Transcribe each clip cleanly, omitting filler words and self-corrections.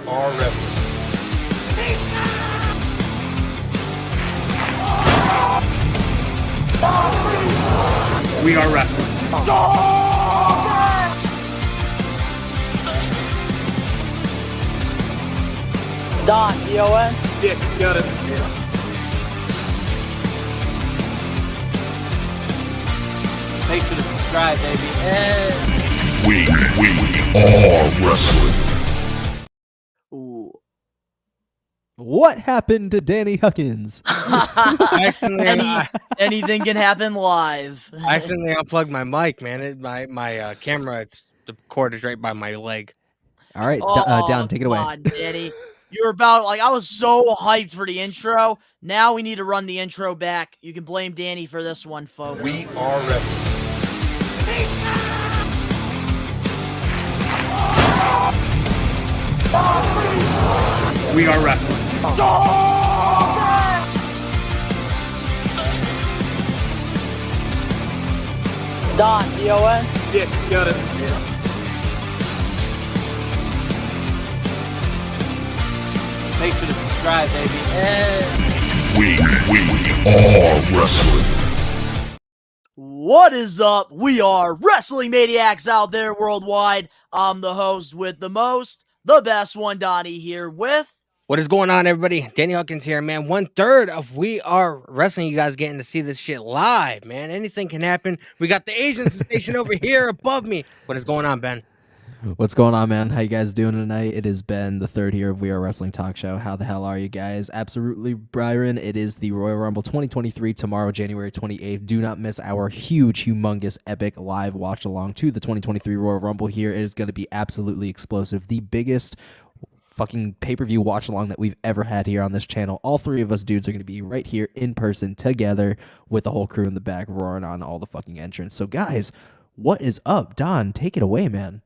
are wrestling. We are wrestling. Don, DON? Dick, got it. Make sure to subscribe, baby. We are wrestling. Ooh. What happened to Danny Huckins? Anything can happen live. I accidentally unplugged my mic, man. My camera, the cord is right by my leg. All right, Don, take it away. Come on, Danny. You're about, I was so hyped for the intro. Now we need to run the intro back. You can blame Danny for this one, folks. We are wrestling. We are wrestling. Don, DON? Dick, got it. Make sure to subscribe, baby. We are wrestling. What is up? We are Wrestling Maniacs out there worldwide. I'm the host with the most, the best one, Donnie, here with... What is going on, everybody? Danny Huckins here, man. 1/3 of We Are Wrestling. You guys getting to see this shit live, man. Anything can happen. We got the Asian station over here above me. What is going on, Ben? What's going on, man? How you guys doing tonight? It has been the third year of We Are Wrestling Talk Show. How the hell are you guys? Absolutely, Byron. It is the Royal Rumble 2023 tomorrow, January 28th. Do not miss our huge, humongous, epic live watch along to the 2023 Royal Rumble here. It is going to be absolutely explosive. The biggest fucking pay-per-view watch along that we've ever had here on this channel. All three of us dudes are going to be right here in person together with the whole crew in the back roaring on all the fucking entrance. So guys, what is up? Don, take it away, man.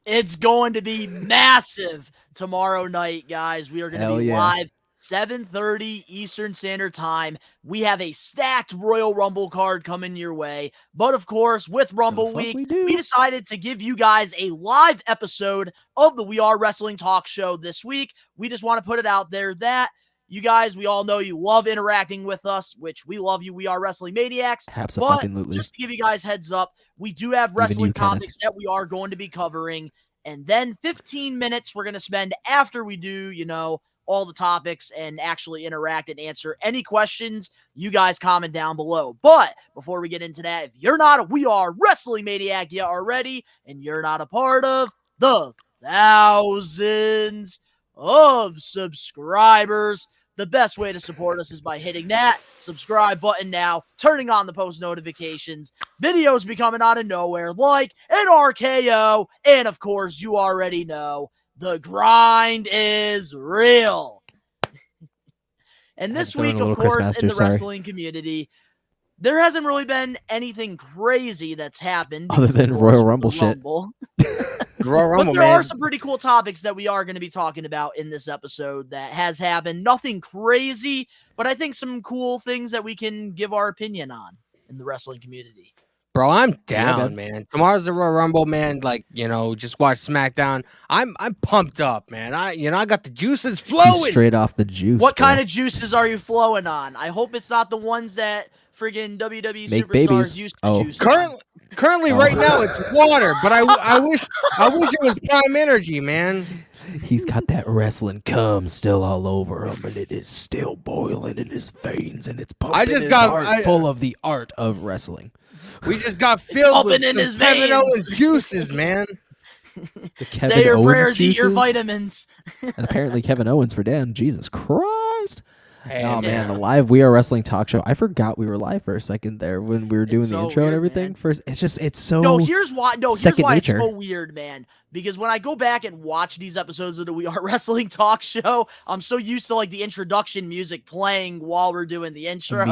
It's going to be massive tomorrow night, guys. We are going to be live 7:30 Eastern Standard Time. We have a stacked Royal Rumble card coming your way. But of course, with Rumble Week, we decided to give you guys a live episode of the We Are Wrestling Talk Show this week. We just want to put it out there that you guys, we all know you love interacting with us, which we love you. We are Wrestling Maniacs. Absolutely. But just to give you guys heads up, we do have wrestling topics that we are going to be covering. And then 15 minutes we're going to spend after we do, all the topics and actually interact and answer any questions. You guys comment down below. But before we get into that, if you're not a We Are Wrestling Maniac yet already, and you're not a part of the thousands of subscribers, the best way to support us is by hitting that subscribe button now, turning on the post notifications. Videos be coming out of nowhere like an RKO. And of course, you already know the grind is real. And this week, of course, in the wrestling community, there hasn't really been anything crazy that's happened. Other than Royal Rumble shit. But there are some pretty cool topics that we are going to be talking about in this episode that has happened. Nothing crazy, but I think some cool things that we can give our opinion on in the wrestling community. Bro, I'm down, man. Tomorrow's the Royal Rumble, man. Just watch SmackDown. I'm pumped up, man. I got the juices flowing. He's straight off the juice. What kind of juices are you flowing on? I hope it's not the ones that friggin' WWE superstars used to juice. Currently, right now it's water, but I wish it was Prime Energy, man. He's got that wrestling cum still all over him, and it is still boiling in his veins, and it's pumping his heart full of the art of wrestling. We just got filled with some Kevin Owens juices, man. Say your prayers, eat your vitamins. And apparently Kevin Owens for Dan. Jesus Christ. Hey, oh man, the live We Are Wrestling Talk Show. I forgot we were live for a second there when we were doing the intro and everything. Man. It's so No, here's why it's so weird, man. Because when I go back and watch these episodes of the We Are Wrestling Talk Show, I'm so used to the introduction music playing while we're doing the intro.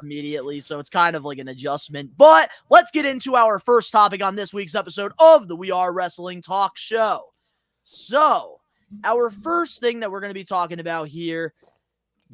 Immediately, so it's kind of like an adjustment. But let's get into our first topic on this week's episode of the We Are Wrestling Talk Show. So, our first thing that we're going to be talking about here,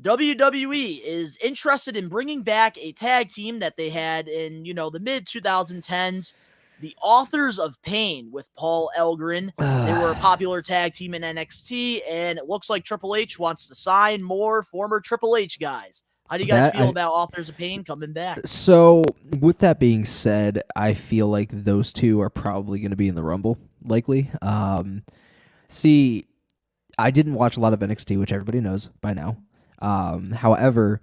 WWE is interested in bringing back a tag team that they had in, the mid-2010s. the Authors of Pain with Paul Elgrin. They were a popular tag team in NXT, and it looks like Triple H wants to sign more former Triple H guys. How do you guys feel about Authors of Pain coming back? So, with that being said, I feel like those two are probably going to be in the Rumble, likely. See, I didn't watch a lot of NXT, which everybody knows by now. However,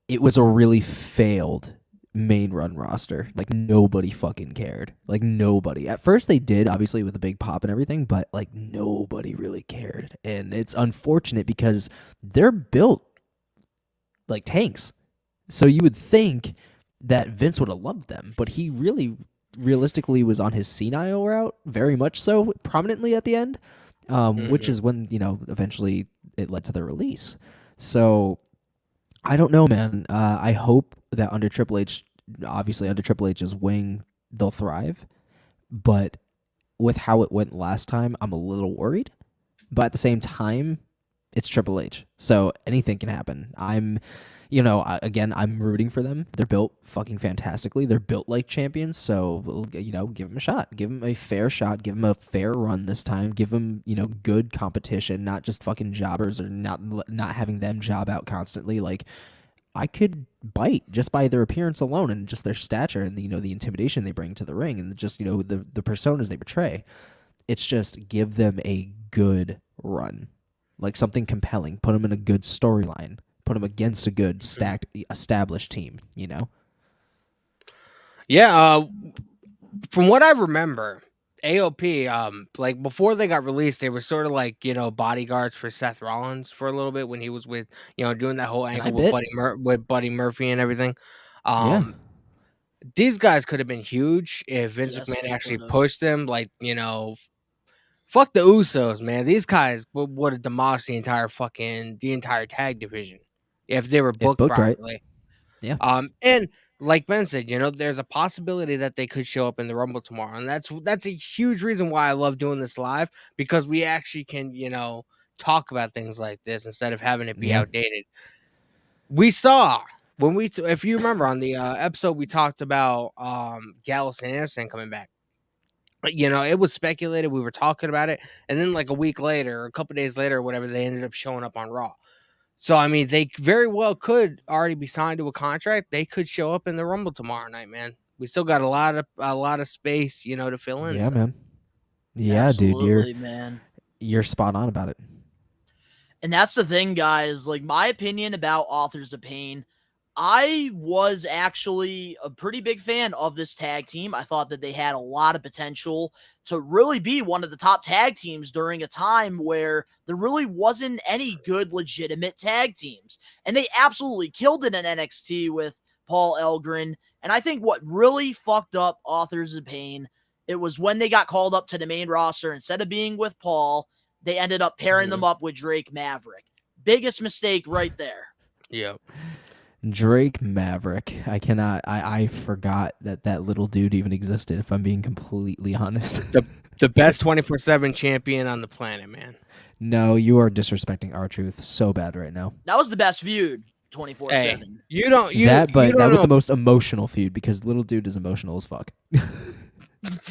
it was a really failed main run roster. Like, nobody fucking cared. Like, nobody. At first they did, obviously, with a big pop and everything, but like nobody really cared. And it's unfortunate because they're built like tanks. So you would think that Vince would have loved them, but he really realistically was on his senile route, very much so, prominently at the end, which is when, eventually it led to the release. So I don't know, man. I hope that under Triple H, obviously under Triple H's wing, they'll thrive. But with how it went last time, I'm a little worried. But at the same time, it's Triple H. So anything can happen. I'm rooting for them. They're built fucking fantastically. They're built like champions. So, give them a shot. Give them a fair shot. Give them a fair run this time. Give them, good competition, not just fucking jobbers or not having them job out constantly. Like, I could bite just by their appearance alone and just their stature and, the intimidation they bring to the ring and just, the personas they portray. It's just give them a good run. Like something compelling. Put them in a good storyline. Put them against a good stacked, established team. Yeah. From what I remember, AOP, like before they got released, they were sort of like bodyguards for Seth Rollins for a little bit when he was with doing that whole angle with Buddy Murphy and everything. These guys could have been huge if Vince McMahon actually pushed them. Like fuck the Usos, man. These guys would have demolished the entire tag division if they were booked properly. Right. Yeah. And like Ben said, there's a possibility that they could show up in the Rumble tomorrow, and that's a huge reason why I love doing this live, because we actually can talk about things like this instead of having it be outdated. We saw if you remember on the episode we talked about Gallows and Anderson coming back. It was speculated. We were talking about it. And then like a week later, or a couple days later, or whatever, they ended up showing up on Raw. So, I mean, they very well could already be signed to a contract. They could show up in the Rumble tomorrow night, man. We still got a lot of space, to fill in. Yeah, man. Yeah, absolutely, dude. You're spot on about it. And that's the thing, guys. Like, my opinion about Authors of Pain, I was actually a pretty big fan of this tag team. I thought that they had a lot of potential to really be one of the top tag teams during a time where there really wasn't any good, legitimate tag teams. And they absolutely killed it in NXT with Paul Elgrin. And I think what really fucked up Authors of Pain, it was when they got called up to the main roster. Instead of being with Paul, they ended up pairing them up with Drake Maverick. Biggest mistake right there. Yeah. Drake Maverick. I forgot that little dude even existed, if I'm being completely honest. The best 24/7 champion on the planet, man. No, you are disrespecting R-Truth so bad right now. That was the best feud 24/7. Hey, that was the most emotional feud because little dude is emotional as fuck.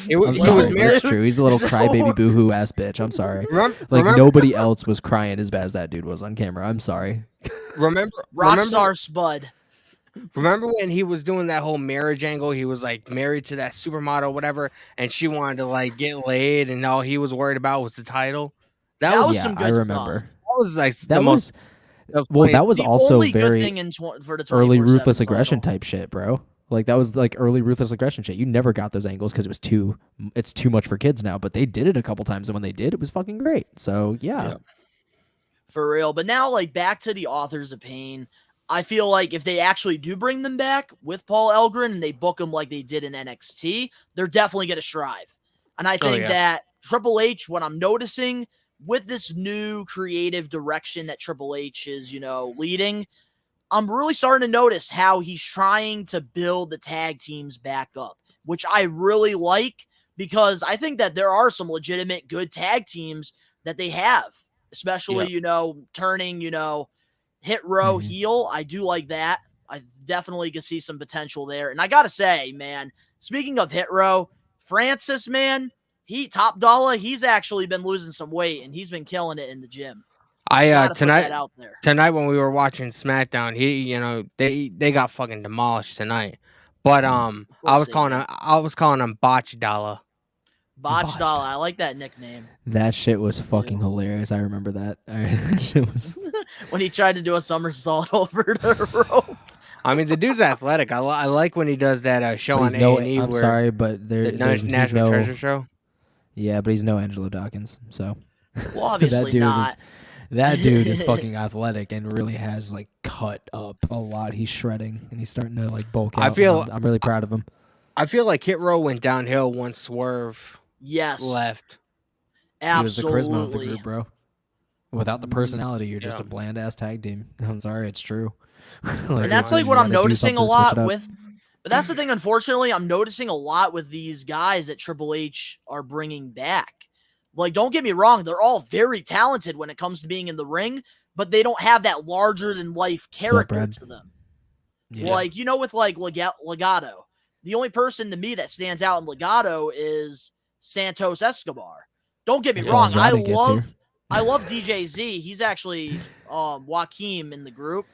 It's true. He's a little crybaby boohoo ass bitch. I'm sorry. Nobody else was crying as bad as that dude was on camera. I'm sorry. Rockstar Spud. Remember when he was doing that whole marriage angle? He was like married to that supermodel, whatever, and she wanted to like get laid, and all he was worried about was the title. That was some good I remember. Stuff. That was like that was that was also very for the early ruthless aggression type shit, bro. Like that was like early ruthless aggression shit. You never got those angles because it's too much for kids now. But they did it a couple times, and when they did, it was fucking great. So yeah. For real. But now, like back to the Authors of Pain. I feel like if they actually do bring them back with Paul Elgrin and they book them like they did in NXT, they're definitely going to strive. And I think that Triple H, what I'm noticing with this new creative direction that Triple H is, leading, I'm really starting to notice how he's trying to build the tag teams back up, which I really like because I think that there are some legitimate good tag teams that they have, especially, turning, Hit Row heel. I do like that. I definitely can see some potential there. And I got to say, man, Speaking of hit row, Francis, man, Top Dollar, he's actually been losing some weight and he's been killing it in the gym. Gotta put that out there. Tonight when we were watching SmackDown, they got fucking demolished tonight. But I was calling him Botch Dollar. Botch Dollar, I like that nickname. That shit was fucking hilarious. I remember that. That shit was when he tried to do a somersault over the rope. I mean, the dude's athletic. I like when he does that show on A&E. I'm sorry, but there's National Treasure show. Yeah, but he's no Angelo Dawkins, so. Well, obviously not. That dude is fucking athletic and really has like cut up a lot. He's shredding and he's starting to like bulk out. I'm really proud of him. I feel like Hit Row went downhill once Swerve left. Absolutely. He was the charisma of the group, bro. Without the personality, you're just a bland ass tag team. I'm sorry, it's true. And that's like what I'm noticing a lot with. But that's the thing, unfortunately, I'm noticing a lot with these guys that Triple H are bringing back. Like, don't get me wrong, they're all very talented when it comes to being in the ring, but they don't have that larger-than-life character to them. Yeah. Like, with, like, Legado. The only person to me that stands out in Legado is Santos Escobar. Don't get me wrong, I love DJZ. He's actually Joaquim in the group.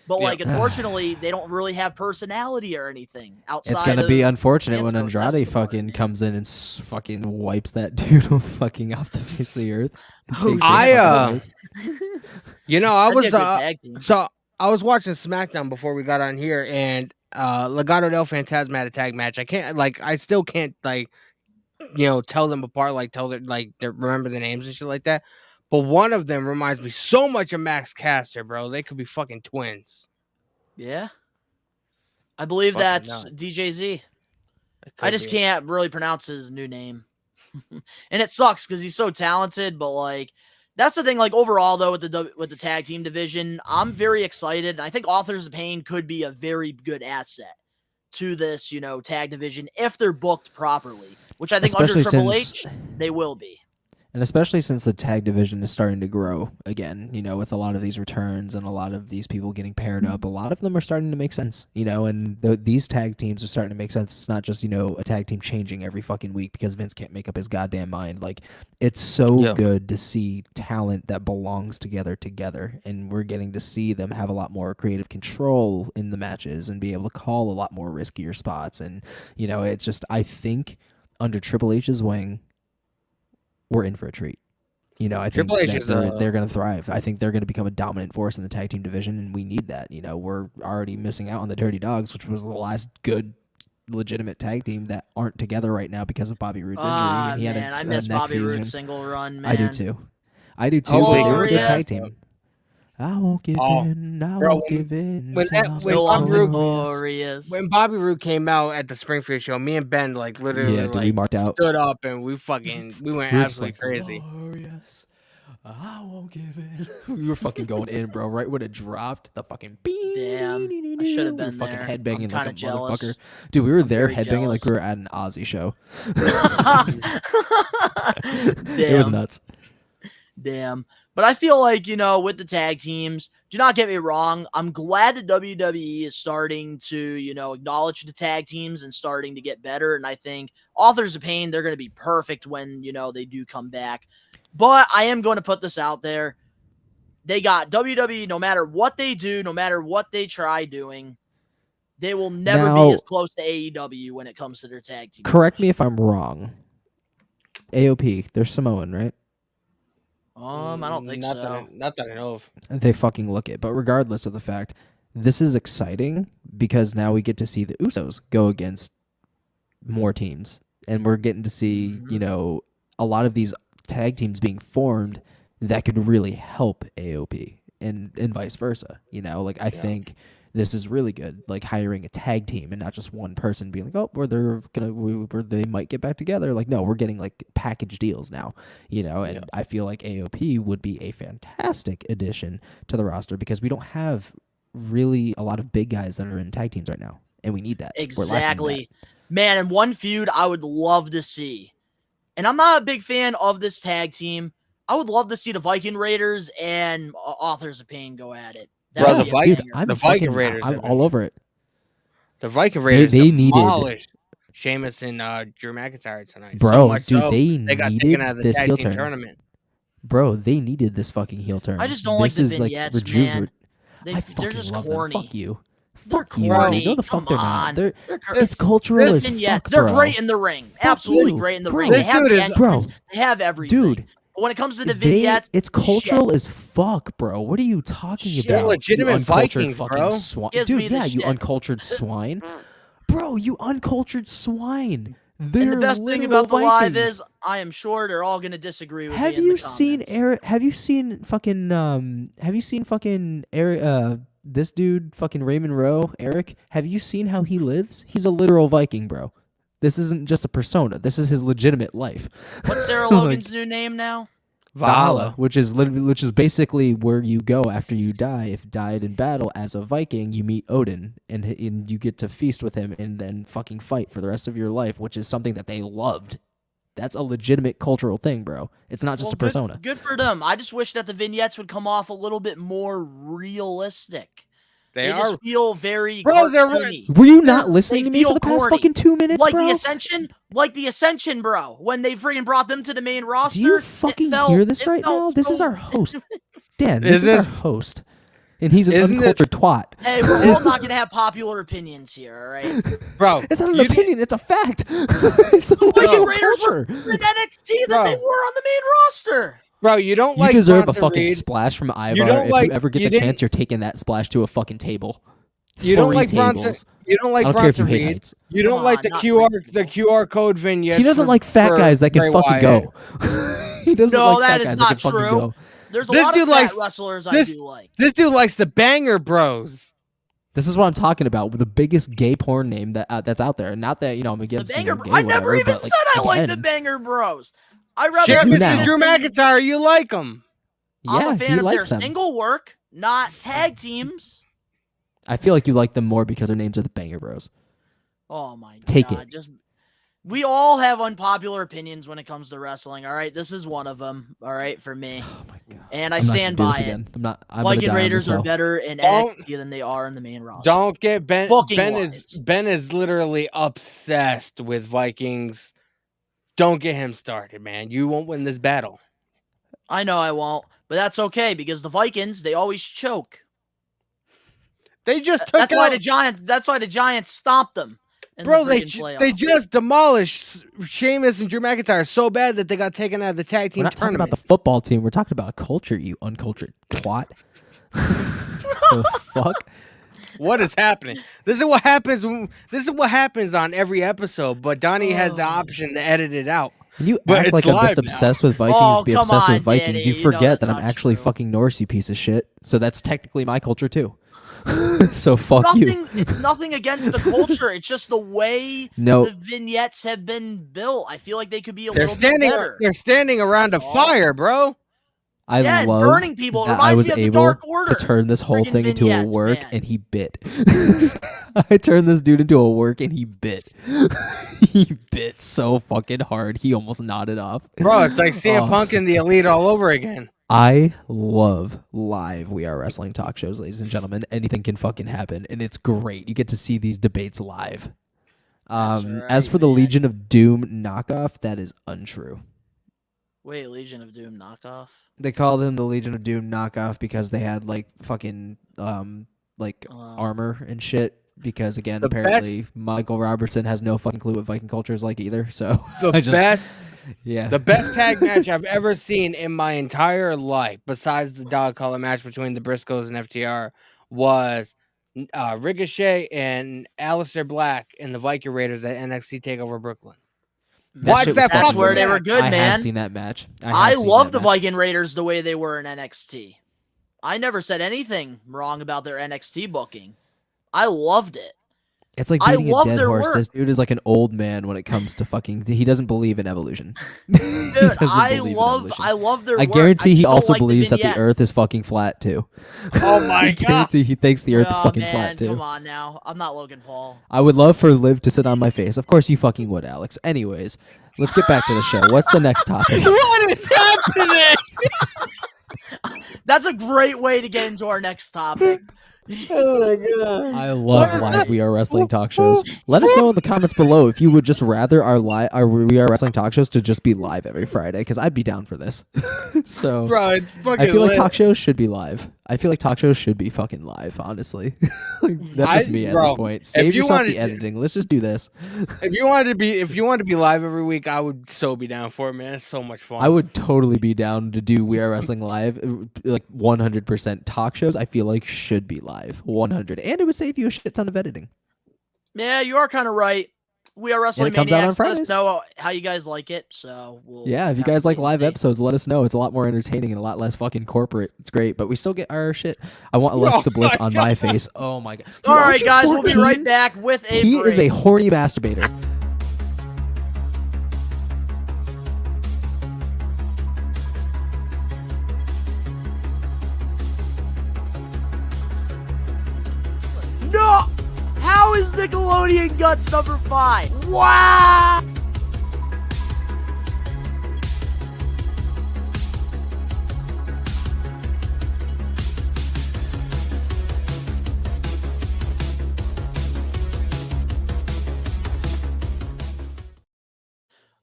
But, like, unfortunately, they don't really have personality or anything outside. It's going to be unfortunate when Andrade fucking comes in and fucking wipes that dude fucking off the face of the earth. I was watching SmackDown before we got on here, and Legado del Fantasma had a tag match. I still can't tell them apart, remember the names and shit like that. But one of them reminds me so much of Max Caster, bro. They could be fucking twins. Yeah. I believe that's DJZ. I just can't really pronounce his new name. And it sucks because he's so talented, but like that's the thing. Like overall though, with the tag team division, I'm very excited. And I think Authors of Pain could be a very good asset to this, tag division if they're booked properly, which I think under Triple H, they will be. And especially since the tag division is starting to grow again, with a lot of these returns and a lot of these people getting paired up, a lot of them are starting to make sense, and these tag teams are starting to make sense. It's not just, a tag team changing every fucking week because Vince can't make up his goddamn mind. Like, it's so good to see talent that belongs together, and we're getting to see them have a lot more creative control in the matches and be able to call a lot more riskier spots. And, it's just, I think under Triple H's wing, we're in for a treat. I think they're going to thrive. I think they're going to become a dominant force in the tag team division, and we need that. We're already missing out on the Dirty Dogs, which was the last good, legitimate tag team that aren't together right now because of Bobby Roode's injury. And he had I miss Bobby Roode's single run, man. I do too. They were a good tag team. I won't give in. I won't give in. When Bobby Roode came out at the Springfield show, me and Ben literally we marked out, stood up, and we went absolutely crazy. Yes, I won't give in. We were fucking going in, bro. Right when it dropped, the fucking beep. Damn, I should have been there. Fucking headbanging like a motherfucker. Dude, we were there headbanging like we were at an Aussie show. It was nuts. Damn. But I feel like, with the tag teams, do not get me wrong, I'm glad that WWE is starting to, acknowledge the tag teams and starting to get better. And I think Authors of Pain, they're going to be perfect when, they do come back. But I am going to put this out there. They got WWE, no matter what they do, no matter what they try doing, they will never be as close to AEW when it comes to their tag team. Correct me if I'm wrong. AOP, they're Samoan, right? I don't think so. Not that I know of. They fucking look it. But regardless of the fact, this is exciting because now we get to see the Usos go against more teams. And we're getting to see, a lot of these tag teams being formed that could really help AOP and vice versa. I think this is really good, like hiring a tag team and not just one person being like, where they might get back together. Like, no, we're getting like package deals now, and I feel like AOP would be a fantastic addition to the roster because we don't have really a lot of big guys that are in tag teams right now, and we need that. Exactly. Man, and one feud I would love to see, and I'm not a big fan of this tag team. I would love to see the Viking Raiders and Authors of Pain go at it. Bro, the Viking Raiders. I'm all over it. The Viking Raiders. They needed Sheamus and Drew McIntyre tonight. Bro, so much dude, so, they got needed taken out of the this tag heel team turn. tournament. Bro, they needed this fucking heel turn. I just don't like this the is vignettes, like man. I They're fucking just love corny. them. Fuck you. They're Fuck you. corny. No, the Come fuck they're on. not. They're, They're it's cultural as vignettes. fuck, They're bro. great in the ring. Absolutely you. great in the Bro. ring. They This have dude the is- entrance. Bro. They have everything. Dude. But when it comes to the vignettes, It's cultural shit. as fuck, bro. What are you talking Shit. about? They're legitimate you uncultured Vikings, fucking bro. swine. Gives Dude, me the yeah, you shit. uncultured swine. Bro, you uncultured swine. They're And the best thing literal about the live Vikings. is, I am sure they're all gonna disagree with Have me in you the seen comments. Eric? Have you seen fucking Eric? This dude, fucking Raymond Rowe, Eric. Have you seen how he lives? He's a literal Viking, bro. This isn't just a persona. This is his legitimate life. What's Sarah Like, Logan's new name now? Valhalla. which is basically where you go after you die. If died in battle as a Viking, you meet Odin and you get to feast with him and then fucking fight for the rest of your life, which is something that they loved. That's a legitimate cultural thing, bro. It's not just a persona. Good for them. I just wish that the vignettes would come off a little bit more realistic. They just are. feel very Bro, they're cartoony. Were you not listening to me for feel the past corny. fucking 2 minutes, Like bro? the Ascension, bro. When they freaking brought them to the main roster, Do you it fucking felt- hear this it right felt now? This is so- our host. Dan, this Is is our this- host. And he's an Isn't this- uncultured twat. Hey, we're all not gonna have popular opinions here, all right? Bro, It's not an you opinion, it's a fact. It's a Viking fucking Raiders culture. were in NXT that they Bro. were on the main roster. Bro, you don't You like deserve a Bronson fucking Reed. splash from Ivar. don't If like- you ever get you the didn't- chance, you're taking that splash to a fucking table. You don't 3 like Bronson. tables. You don't like I don't care if you Bronson hate Reed. heights. You don't Come like on, the not QR code vignette. He doesn't like fat guys that can fucking go. He doesn't No, like that fat is guys not that can fucking true. go. There's a This lot dude of fat likes- wrestlers I this- do like. This dude likes the Banger Bros. This is what I'm talking about with the biggest gay porn name that's out there. Not that I'm The against Banger being gay, I never whatever, even but, said I like the again, Banger Bros. I rather Sheamus do and now. Drew McIntyre, you like them. I'm Yeah, a fan he of their likes them. single work, not tag teams. I feel like you like them more because their names are the Banger Bros. Oh my Take god! it. Just we all have unpopular opinions when it comes to wrestling. All right, this is one of them. All right, for me, Oh my god. and I I'm not stand gonna do by this it. again. I'm not. I'm Viking gonna die on Raiders this are hill. better in Don't- NXT than they are in the main roster. Don't get Ben. Booking Ben wise. is literally obsessed with Vikings. Don't get him started, man. You won't win this battle. I know I won't, but that's okay because the Vikings they always choke. They just took That's why out. the Giants. That's why the Giants stopped them. In Bro, the they freaking they playoffs. just demolished Sheamus and Drew McIntyre so bad that they got taken out of the tag We're team not talking tournament. about the football team. We're talking about culture. You uncultured twat. The fuck. What is happening? This is what happens. This is what happens on every episode. But Donnie has the Oh. option to edit it out. And you But act it's like I'm live just now. obsessed with Vikings. Oh, be come obsessed on, with Vikings. Danny, You you know forget that's that I'm not actually true. fucking Norse, you piece of shit. So that's technically my culture too. So fuck you. It's nothing against the culture. It's just the way No. the vignettes have been built. I feel like they could be a They're little bit standing. better. They're standing around a Oh. fire, bro. I Yeah, and love burning people. It that I reminds was me of the able Dark Order. to turn this whole Friggin' thing into a vignettes, work, man. and he bit. I turned this dude into a work, and he bit. He bit so fucking hard, he almost nodded off. Bro, it's like CM Oh, Punk and the Elite all over again. I love live We Are Wrestling talk shows, ladies and gentlemen. Anything can fucking happen, and it's great. You get to see these debates live. As right, for the man. Legion of Doom knockoff, that is untrue. Wait, Legion of Doom knockoff? They call them the Legion of Doom knockoff because they had like fucking armor and shit. Because again, The apparently Michael Robertson has no fucking clue what Viking culture is like either. So The I just, best, yeah, the best tag match I've ever seen in my entire life, besides the dog collar match between the Briscoes and FTR, was Ricochet and Aleister Black and the Viking Raiders at NXT Takeover Brooklyn. Watch shit that was That's fucking where they match. were good, I man. have seen that match. I have seen love that the match. Viking Raiders the way they were in NXT. I never said anything wrong about their NXT booking. I loved it. It's like I beating a love dead their horse. work. This dude is like an old man when it comes to fucking. He doesn't believe in evolution. Dude, I love their I work. guarantee just he don't also like the believes that the vignettes. Earth is fucking flat too. Oh my I god! guarantee he thinks the Earth is Oh, fucking man, flat too. Come on now. I'm not Logan Paul. I would love for Liv to sit on my face. Of course you fucking would, Alex. Anyways, let's get back to the show. What's the next topic? What is happening? That's a great way to get into our next topic. Oh my god! I love live We Are Wrestling talk shows. Let us know in the comments below if you would just rather our We Are Wrestling talk shows to just be live every Friday, because I'd be down for this. So Bro, it's fucking I feel like lit. talk shows should be live. I feel like talk shows should be fucking live, honestly. Like, that's just me at bro, this point. Save you yourself wanted the to- editing. Let's just do this. If you wanted to be live every week, I would so be down for it, man. It's so much fun. I would totally be down to do We Are Wrestling live, like 100%. Talk shows I feel like should be live, 100, and it would save you a shit ton of editing. Yeah, you are kind of right. We are Wrestling comes out on Maniacs. Let us Fridays. know how you guys like it. So we'll Yeah, if you have to guys like wait and live see. episodes, let us know. It's a lot more entertaining and a lot less fucking corporate. It's great, but we still get our shit. I want Alexa Bliss on my face. Oh my god! All right, You're guys, we'll be 14? right back with a He is a break. horny masturbator. No! How is Nickelodeon Guts number 5? Wow!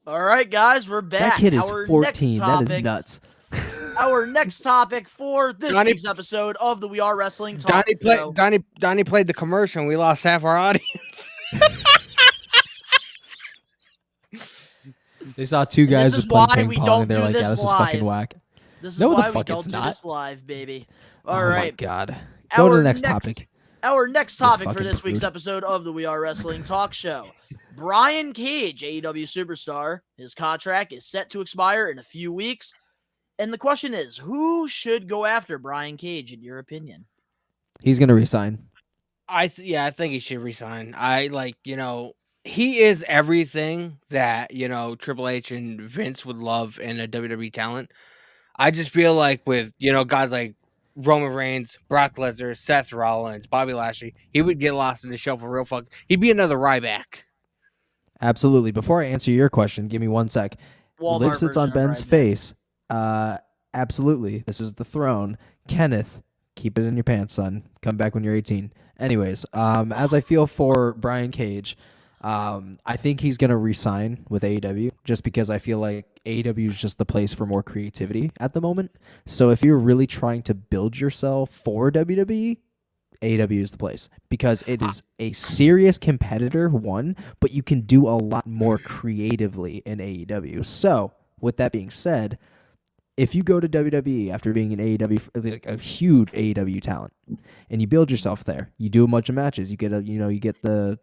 All right, guys, we're back. That kid is Our 14. Next That is topic, nuts. Our next topic for this Donnie- week's episode of the We Are Wrestling Talk Show. Donnie played the commercial, and we lost half our audience. They saw two And guys this just is playing why ping we pong, don't and they're do like, this "Yeah, this is live. fucking whack." This is No, the why fuck we it's don't do not. this live, baby. Oh All my right. god. Go to Our the next topic. Our next topic for fucking this week's prude. episode of the We Are Wrestling Talk Show. Brian Cage, AEW superstar, his contract is set to expire in a few weeks. And the question is, who should go after Brian Cage, in your opinion? He's gonna resign. I think he should resign. He is everything that, Triple H and Vince would love in a WWE talent. I just feel like with, guys like Roman Reigns, Brock Lesnar, Seth Rollins, Bobby Lashley, he would get lost in the shuffle real fuck. He'd be another Ryback. Absolutely. Before I answer your question, give me one sec. Walmart Liv sits on version of Ben's Ryback. face. Absolutely. This is the throne. Kenneth, keep it in your pants, son. Come back when you're 18. Anyways, as I feel for Brian Cage, I think he's going to resign with AEW just because I feel like AEW is just the place for more creativity at the moment. So if you're really trying to build yourself for WWE, AEW is the place because it is a serious competitor, one, but you can do a lot more creatively in AEW. So with that being said, if you go to WWE after being an AEW, like a huge AEW talent, and you build yourself there, you do a bunch of matches, you get the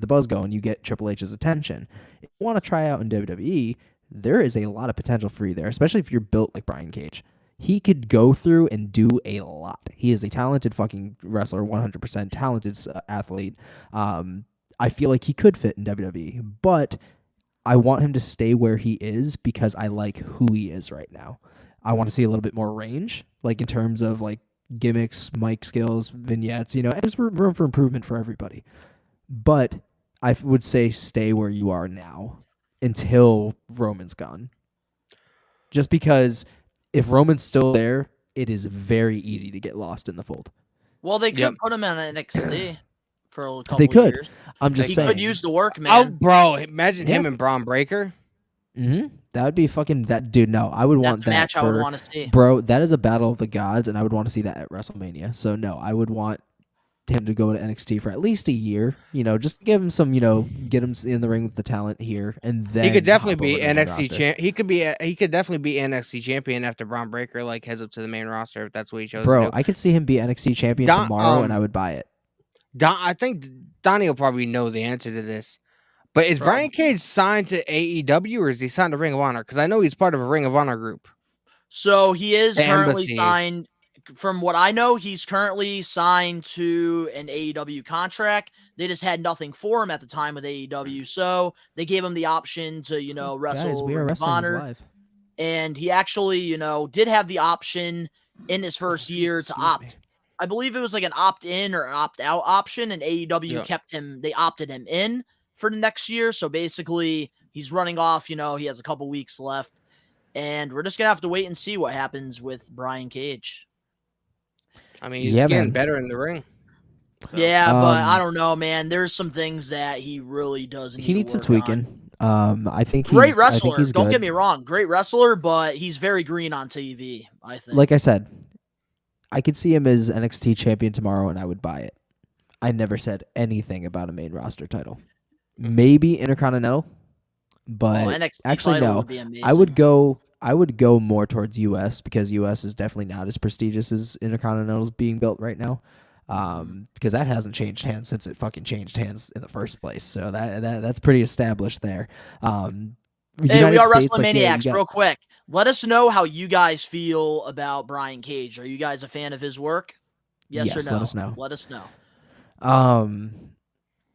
buzz going, you get Triple H's attention. If you want to try out in WWE, there is a lot of potential for you there, especially if you're built like Brian Cage. He could go through and do a lot. He is a talented fucking wrestler, 100% talented athlete. I feel like he could fit in WWE, but I want him to stay where he is because I like who he is right now. I want to see a little bit more range, like in terms of like gimmicks, mic skills, vignettes, there's room for improvement for everybody. But I would say stay where you are now until Roman's gone. Just because if Roman's still there, it is very easy to get lost in the fold. Well, they could Yep. put him on NXT for a couple They could. years. I'm just He saying. could use the work, Oh, man. bro, imagine him Yeah. and Braun Breaker. That would be fucking that dude. No, I would That's want the that match I would for want to see. bro. That is a battle of the gods, and I would want to see that at WrestleMania. So no, I would want him to go to NXT for at least a year. Just give him some. Get him in the ring with the talent here, and then He could definitely hop be over to the main NXT roster. champ. He could definitely be NXT champion after Braun Breaker heads up to the main roster if that's what he chose. Bro, to do. I could see him be NXT champion Don- tomorrow, and I would buy it. I think Donnie will probably know the answer to this. But is Brian Cage signed to AEW or is he signed to Ring of Honor? Because I know he's part of a Ring of Honor group. So he is The currently Embassy. signed. From what I know, he's currently signed to an AEW contract. They just had nothing for him at the time with AEW, so they gave him the option to, wrestle Guys, we are Ring of wrestling is Honor. live. And he actually, did have the option in his first year to Excuse opt. me. I believe it was like an opt-in or an opt-out option, and AEW kept him. They opted him in for the next year. So basically, he's running off. He has a couple weeks left, and we're just gonna have to wait and see what happens with Brian Cage. I mean, he's Yeah, getting man. better in the ring. So. Yeah, but I don't know, man. There's some things that he really does need He to needs some work tweaking. on. I think Great wrestler. he's Don't good. get me wrong. Great wrestler, but he's very green on TV, I think. Like I said, I could see him as NXT champion tomorrow, and I would buy it. I never said anything about a main roster title. Maybe Intercontinental, but NXT actually title no. would be amazing. I would go more towards US because US is definitely not as prestigious as Intercontinental is being built right now. Because that hasn't changed hands since it fucking changed hands in the first place. So that's pretty established there. Hey, we are States, WrestleManiacs. Real quick, let us know how you guys feel about Brian Cage. Are you guys a fan of his work? Yes or no? Let us know. Let us know.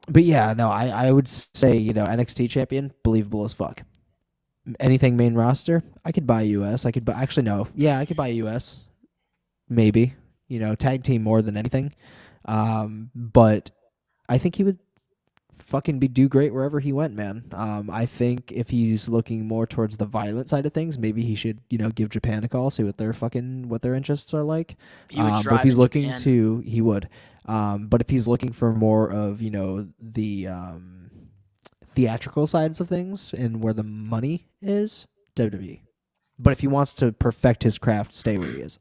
But yeah, no, I would say, NXT champion, believable as fuck. Anything main roster, I could buy US. I could buy, actually, no. Yeah, I could buy US. Maybe. Tag team more than anything. But I think he would fucking do great wherever he went, man. I think if he's looking more towards the violent side of things, maybe he should, give Japan a call, see what their interests are like. He would but if he's looking Japan. to, he would. But if he's looking for more of, the theatrical sides of things and where the money is, WWE. But if he wants to perfect his craft, stay where he is.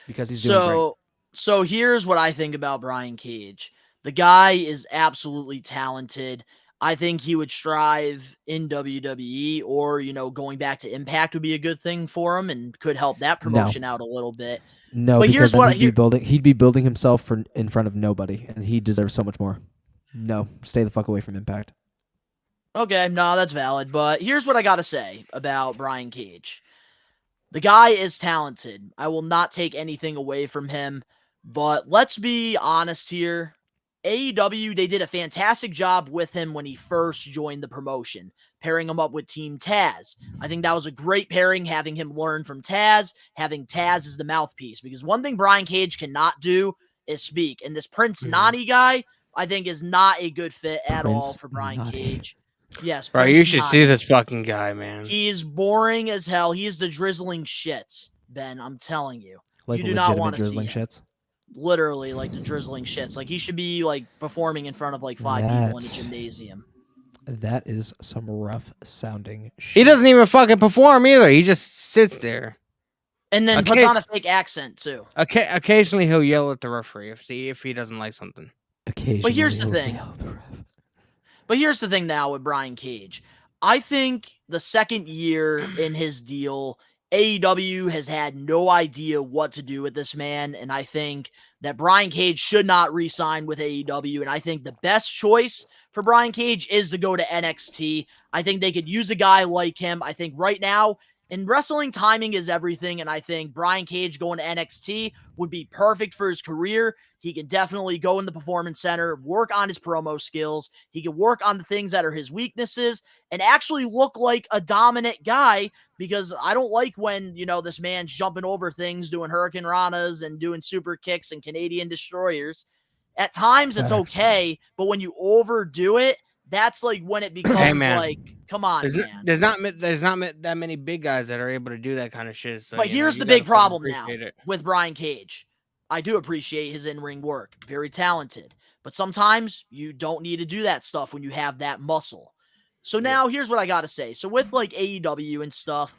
Because he's doing great. So here's what I think about Brian Cage. The guy is absolutely talented. I think he would strive in WWE or, going back to Impact would be a good thing for him and could help that promotion out a little bit. No, but because here's then what he'd be building himself in front of nobody, and he deserves so much more. No, stay the fuck away from Impact. Okay, no, that's valid. But here's what I got to say about Brian Cage. The guy is talented. I will not take anything away from him. But let's be honest here. AEW, they did a fantastic job with him when he first joined the promotion, pairing him up with Team Taz. I think that was a great pairing, having him learn from Taz, having Taz as the mouthpiece. Because one thing Brian Cage cannot do is speak. And this Prince Nani guy, I think, is not a good fit at all for Brian Cage. Yes, bro, Prince you should Nani. see this fucking guy, man. He is boring as hell. He is the drizzling shits, Ben. I'm telling you. Like you do not want to see drizzling him. shits? Literally, like the drizzling shits. Like he should be like performing in front of like 5 people in a gymnasium. That is some rough sounding shit. He doesn't even fucking perform either. He just sits there. And then puts on a fake accent too. Occasionally he'll yell at the referee if he doesn't like something. Occasionally. But here's the thing. But here's the thing now with Brian Cage. I think the second year in his deal, AEW has had no idea what to do with this man, and I think that Brian Cage should not re-sign with AEW, and I think the best choice for Brian Cage is to go to NXT. I think they could use a guy like him. I think right now, in wrestling, timing is everything, and I think Brian Cage going to NXT would be perfect for his career. He can definitely go in the Performance Center, work on his promo skills. He can work on the things that are his weaknesses and actually look like a dominant guy, because I don't like when, this man's jumping over things, doing Hurricane Ranas and doing super kicks and Canadian destroyers. At times it's okay, but when you overdo it, that's like when it becomes like, come on, man. There's not that many big guys that are able to do that kind of shit. So, but here's the big problem now with Brian Cage. I do appreciate his in-ring work. Very talented. But sometimes you don't need to do that stuff when you have that muscle. So now here's what I got to say. So with like AEW and stuff,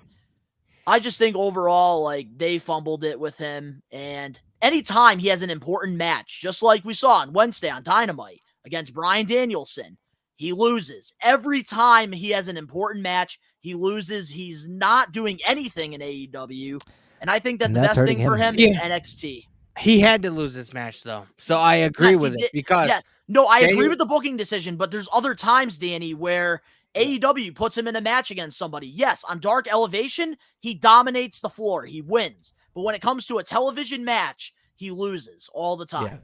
I just think overall, like, they fumbled it with him. And anytime he has an important match, just like we saw on Wednesday on Dynamite against Bryan Danielson, he loses. Every time he has an important match, he loses. He's not doing anything in AEW. And I think that the best thing for him is NXT. He had to lose this match, though. So I agree with it. Because I agree with the booking decision, but there's other times, Danny, where AEW puts him in a match against somebody. Yes, on Dark Elevation, he dominates the floor. He wins. But when it comes to a television match, he loses all the time. Yeah.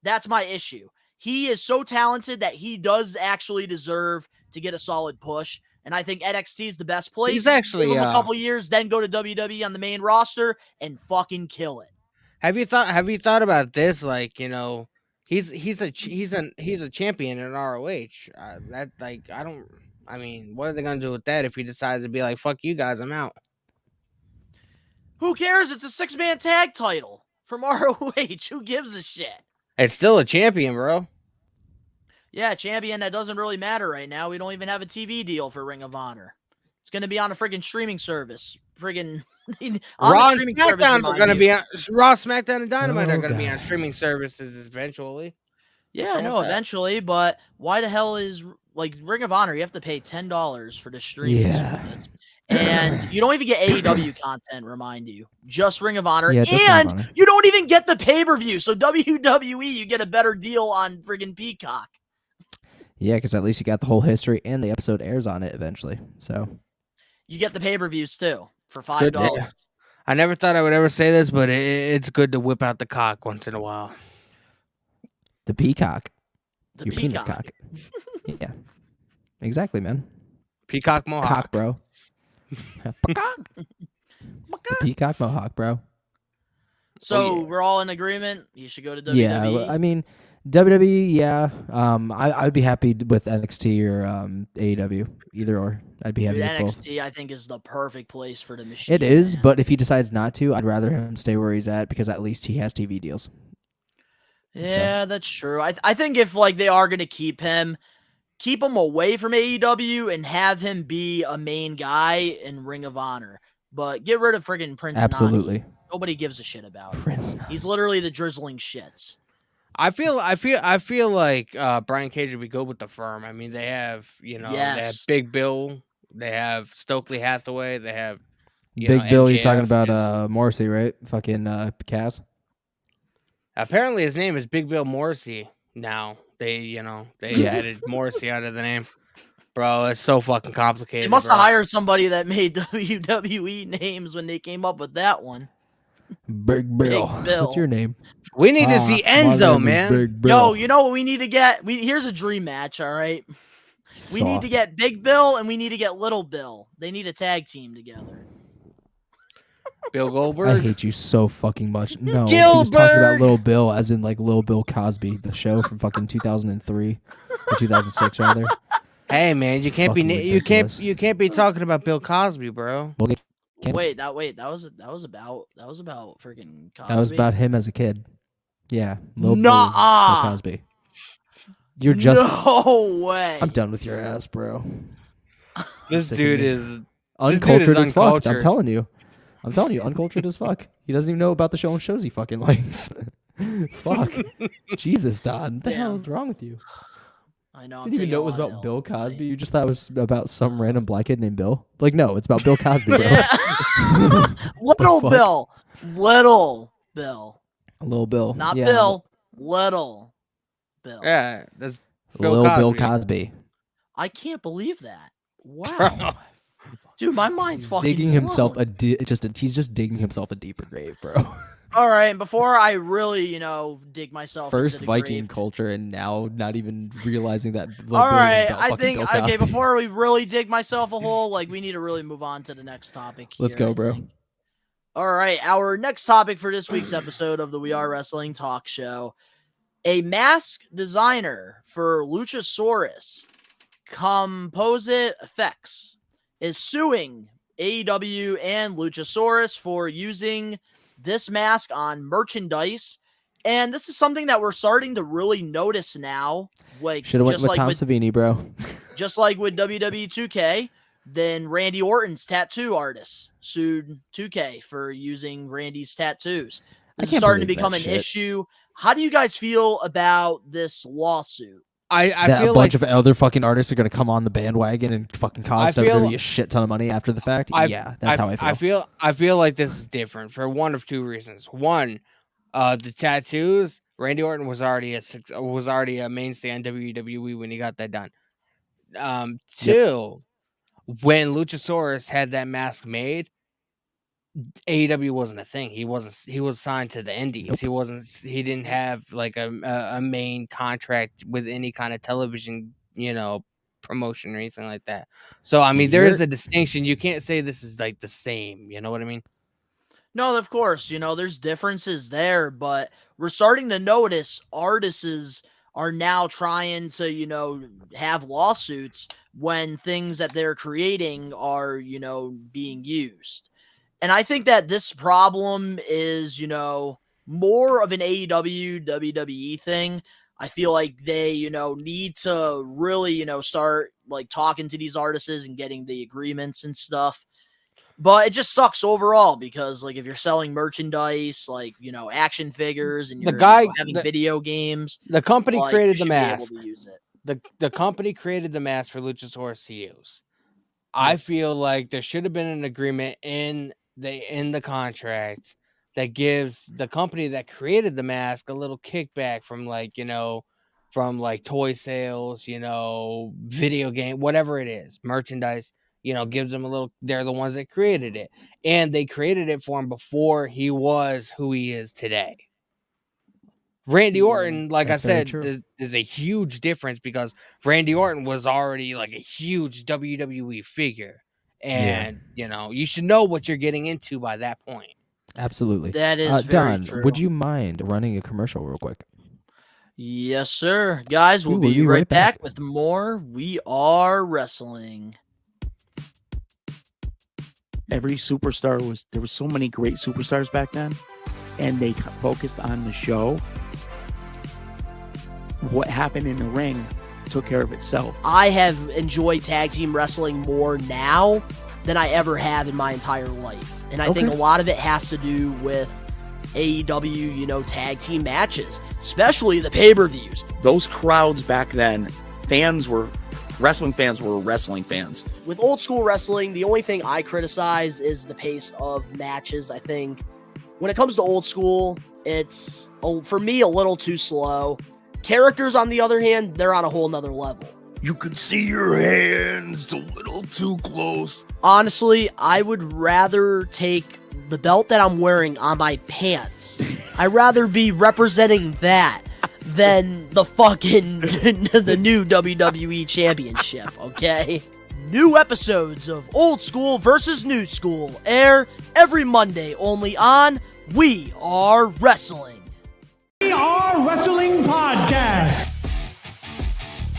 That's my issue. He is so talented that he does actually deserve to get a solid push. And I think NXT is the best place. He's actually give him a couple years, then go to WWE on the main roster and fucking kill it. Have you thought about this? Like, he's a champion in ROH. What are they gonna do with that if he decides to be like, fuck you guys, I'm out? Who cares? It's a 6-man tag title from ROH. Who gives a shit? It's still a champion, bro. Yeah, champion that doesn't really matter right now. We don't even have a TV deal for Ring of Honor. It's going to be on a friggin' streaming service. Friggin' on Raw the and streaming service. SmackDown are going to be on Raw, SmackDown, and Dynamite Oh, are going to be God. on streaming services eventually. Yeah, What's no, wrong with that? eventually. But why the hell is like Ring of Honor? You have to pay $10 for the streaming service. And you don't even get AEW content, remind you. Just Ring of Honor. Yeah, just Ring of and Honor. you don't even get the pay-per-view. So WWE, you get a better deal on friggin' Peacock. Yeah, because at least you got the whole history and the episode airs on it eventually. So You get the pay-per-views too for Good. $5. Yeah. I never thought I would ever say this, but it's good to whip out the cock once in a while. the peacock, The your penis cock. Yeah, exactly, man. Peacock Mohawk. Cock, bro. The peacock mohawk, bro. So we're all in agreement. You should go to WWE. Yeah, I mean WWE. Yeah, I would be happy with NXT or AEW, either or. I'd be happy Dude, with both. NXT, I think, is the perfect place for the machine. It is, man. but if he decides not to, I'd rather him stay where he's at because at least he has TV deals. Yeah, that's true. I think if like they are going to keep him away from AEW and have him be a main guy in Ring of Honor, but get rid of friggin' Prince. Absolutely. Nani. Nobody gives a shit about him. Prince. He's literally the drizzling shits. I feel like Brian Cage would be good with the firm. I mean, they have they have Yes. Big Bill, they have Stokely Hathaway, they have Big Bill, you're talking MJF about is- Morrissey, right? Fucking Cass. Apparently, his name is Big Bill Morrissey. Now they added Morrissey onto the name. Bro, it's so fucking complicated. They must have bro. hired somebody that made WWE names when they came up with that one. Big Bill. Bill. What's your name? We need to see My Enzo, name is man. Big Bill. Yo, you know what we need to get? Here's a dream match, all right? We need to Soft. get Big Bill and we need to get Little Bill. They need a tag team together. Bill I Goldberg. hate you so fucking much. No, he was talking about Gilbert! Little Bill, as in like Little Bill Cosby, the show from fucking 2003 or 2006 rather. Hey, man, you can't be Fucking you ridiculous. can't be talking about Bill Cosby, bro. Can't- Wait, that was about freaking Cosby. That was about him as a kid. Yeah, Little Bill was Bill Nuh-uh. Cosby. You're just. No way. I'm done with your ass, bro. This Sick of dude you. is dude is Uncultured as fuck. I'm uncultured. telling you, uncultured as fuck. He doesn't even know about the shows he fucking likes. Fuck. Jesus, Don. What the hell Damn. is wrong with you? I know. I'm Didn't even taking know a it was lot of about L's Bill tonight. Cosby. You just thought it was about some random black kid named Bill. Like, no, it's about Bill Cosby, bro. Yeah. Little fuck? Bill. Little Bill. Little Bill. Not yeah. Bill. Little Bill. Yeah, that's Bill Little Bill Cosby. Cosby. I can't believe that. Wow. Bro. Dude, my mind's fucking Digging himself blown. he's just digging himself a deeper grave, bro. All right, and before I really, dig myself First into the Viking grave. culture, and now not even realizing that. Little All Bill is right, about I fucking think Bill okay. Cosby. Before we really dig myself a hole, we need to really move on to the next topic. Let's here, go, I bro. think. All right, our next topic for this week's episode of the We Are Wrestling Talk Show: a mask designer for Luchasaurus, Composite Effects, is suing AEW and Luchasaurus for using this mask on merchandise. And this is something that we're starting to really notice now. Should have went just with like Tom Savini, bro. just like with WWE 2K, then Randy Orton's tattoo artist sued 2K for using Randy's tattoos. I This is can't starting to believe become that an shit. issue. How do you guys feel about this lawsuit? I That feel a bunch like of other fucking artists are gonna come on the bandwagon and fucking cause I feel- WWE a shit ton of money after the fact. Yeah, that's how I feel. I feel like this is different for one of two reasons. One, the tattoos. Randy Orton was already a mainstay on WWE when he got that done. Two, when Luchasaurus had that mask made, AEW wasn't a thing. He was signed to the Indies. Nope. He didn't have like a main contract with any kind of television, promotion or anything like that. So I mean, there is a distinction. You can't say this is like the same. You know what I mean? No, of course, there's differences there, but we're starting to notice artists are now trying to, have lawsuits when things that they're creating are, being used. And I think that this problem is, more of an AEW, WWE thing. I feel like they, need to really, start like talking to these artists and getting the agreements and stuff. But it just sucks overall because, like, if you're selling merchandise, like, action figures, and you're having video games, the company like, created you the should be able mask. to use it. The company created the mask for Luchasaurus to use. I feel like there should have been an agreement in the contract that gives the company that created the mask a little kickback from toy sales, video game, whatever it is, merchandise, gives them a little. They're the ones that created it, and they created it for him before he was who he is today. Randy Orton, like I said, is a huge difference because Randy Orton was already like a huge WWE figure. And, you should know what you're getting into by that point. Absolutely. That is very Don, true. would you mind running a commercial real quick? Yes, sir. Guys, we'll be right back with more We Are Wrestling. Every superstar there was so many great superstars back then, and they focused on the show. What happened in the ring took care of itself. I have enjoyed tag team wrestling more now than I ever have in my entire life. And I think a lot of it has to do with AEW, tag team matches, especially the pay-per-views. Those crowds back then, wrestling fans were wrestling fans. With old school wrestling, the only thing I criticize is the pace of matches. I think when it comes to old school, it's, for me, a little too slow. Characters, on the other hand, they're on a whole nother level. You can see your hands a little too close. Honestly, I would rather take the belt that I'm wearing on my pants. I'd rather be representing that than the fucking the new WWE Championship, okay? New episodes of Old School versus New School air every Monday only on We Are Wrestling. We Are Wrestling Podcast.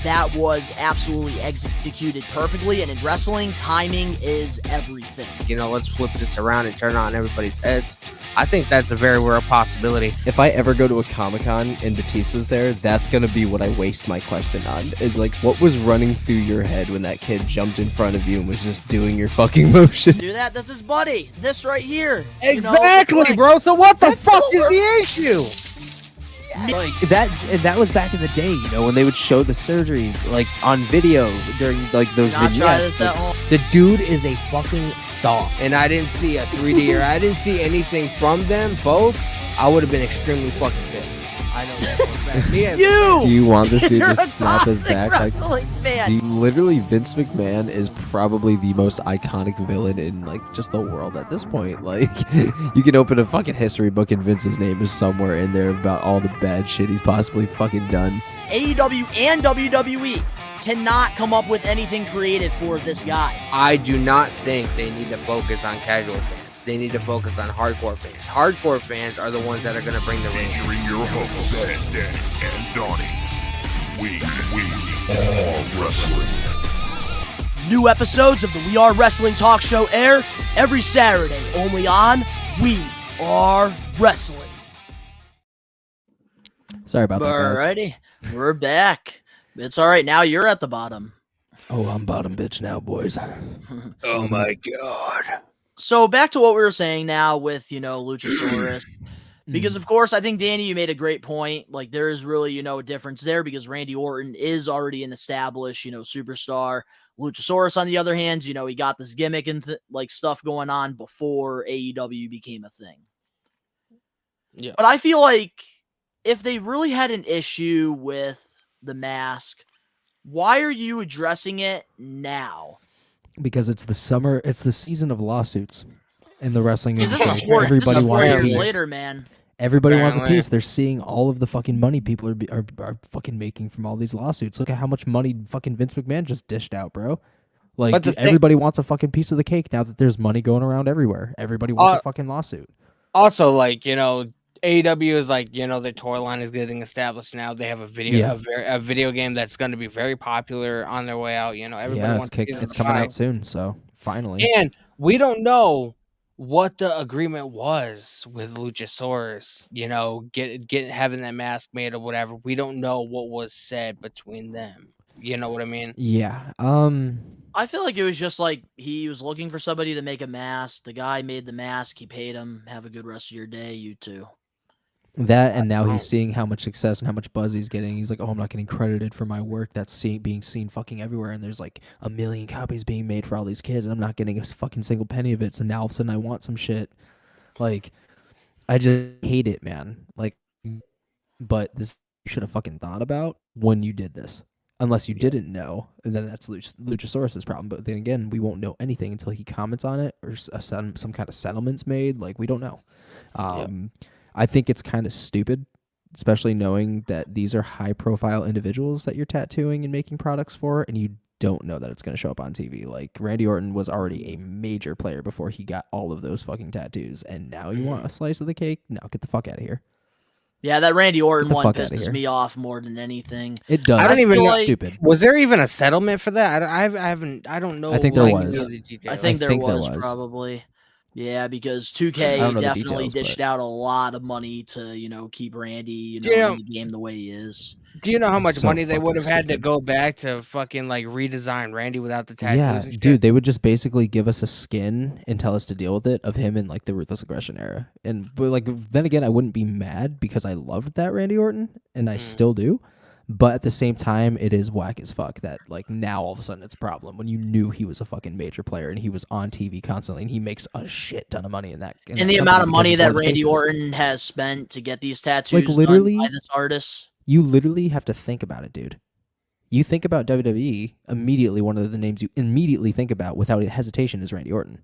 That was absolutely executed perfectly, and in wrestling, timing is everything. Let's flip this around and turn on everybody's heads. I think that's a very real possibility. If I ever go to a Comic-Con and Batista's there, that's going to be what I waste my question on. Is like, what was running through your head when that kid jumped in front of you and was just doing your fucking motion? Do that? That's his buddy. This right here. Exactly, bro. So what the fuck is the issue? Like that was back in the day, when they would show the surgeries like on video during like those vignettes. The dude is a fucking star. And I didn't see a 3D or I didn't see anything from them both. I would have been extremely fucking pissed. I know that for a fact. Do you want this dude to snap his back? Fan. Literally, Vince McMahon is probably the most iconic villain in like just the world at this point. Like, you can open a fucking history book and Vince's name is somewhere in there about all the bad shit he's possibly fucking done. AEW and WWE cannot come up with anything creative for this guy. I do not think they need to focus on casual fans. They need to focus on hardcore fans. Hardcore fans are the ones that are going to bring the ring. Featuring your hosts, Danny and Donnie. We are wrestling. New episodes of the We Are Wrestling Talk Show air every Saturday, only on We Are Wrestling. Sorry about that, guys. Alrighty, we're back. It's all right. Now you're at the bottom. Oh, I'm bottom bitch now, boys. Oh my god. So back to what we were saying now with, Luchasaurus. Because, of course, I think, Danny, you made a great point. Like, there is really, a difference there because Randy Orton is already an established, superstar. Luchasaurus, on the other hand, he got this gimmick and stuff going on before AEW became a thing. Yeah. But I feel like if they really had an issue with the mask, why are you addressing it now? Because it's the season of lawsuits in the wrestling industry. Everybody wants a piece. Later, man. Everybody wants a piece. They're seeing all of the fucking money people are fucking making from all these lawsuits. Look at how much money fucking Vince McMahon just dished out, bro. Like, everybody wants a fucking piece of the cake now that there's money going around everywhere. Everybody wants a fucking lawsuit. Also, AEW is their toy line is getting established now. They have a video game that's going to be very popular on their way out. Everybody wants it's coming out soon. So finally, and we don't know what the agreement was with Luchasaurus, having that mask made or whatever. We don't know what was said between them. You know what I mean? Yeah. I feel like it was just like he was looking for somebody to make a mask. The guy made the mask. He paid him. Have a good rest of your day, you two. That, and now he's seeing how much success and how much buzz he's getting. He's like, oh, I'm not getting credited for my work that's being seen fucking everywhere, and there's like 1 million copies being made for all these kids, and I'm not getting a fucking single penny of it. So now all of a sudden I want some shit. Like, I just hate it, man. Like, but this you should have fucking thought about when you did this. Unless you didn't know, and then that's Luchasaurus' problem. But then again, we won't know anything until he comments on it or some kind of settlement's made. Like, we don't know. I think it's kind of stupid, especially knowing that these are high-profile individuals that you're tattooing and making products for, and you don't know that it's going to show up on TV. Like, Randy Orton was already a major player before he got all of those fucking tattoos, and now you want a slice of the cake? No, get the fuck out of here. Yeah, that Randy Orton one pisses me off more than anything. It does. I don't even know. Stupid. Was there even a settlement for that? I don't know. I think there was. I think there was probably. Yeah, because 2K definitely dished out a lot of money to, keep Randy, in the game the way he is. Do you know how much money they would have had to go back to fucking like redesign Randy without the tattoos? Yeah, and shit? dude, they would just basically give us a skin and tell us to deal with it of him in like the Ruthless Aggression era. But like then again, I wouldn't be mad because I loved that Randy Orton and I still do. But at the same time, it is whack as fuck that like now all of a sudden it's a problem when you knew he was a fucking major player and he was on TV constantly and he makes a shit ton of money in that. And the amount of money that Randy Orton has spent to get these tattoos like literally done by this artist. You literally have to think about it, dude. You think about WWE, immediately one of the names you immediately think about without hesitation is Randy Orton.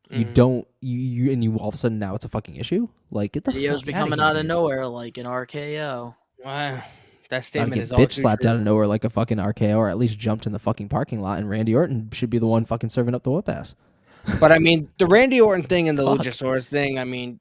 You don't you all of a sudden now it's a fucking issue? Like get the videos fuck becoming out of nowhere like an RKO. Wow. That statement is bitch slapped out of nowhere like a fucking RKO, or at least jumped in the fucking parking lot, and Randy Orton should be the one fucking serving up the whoop ass. But I mean, the Randy Orton thing and the Luchasaurus thing, I mean,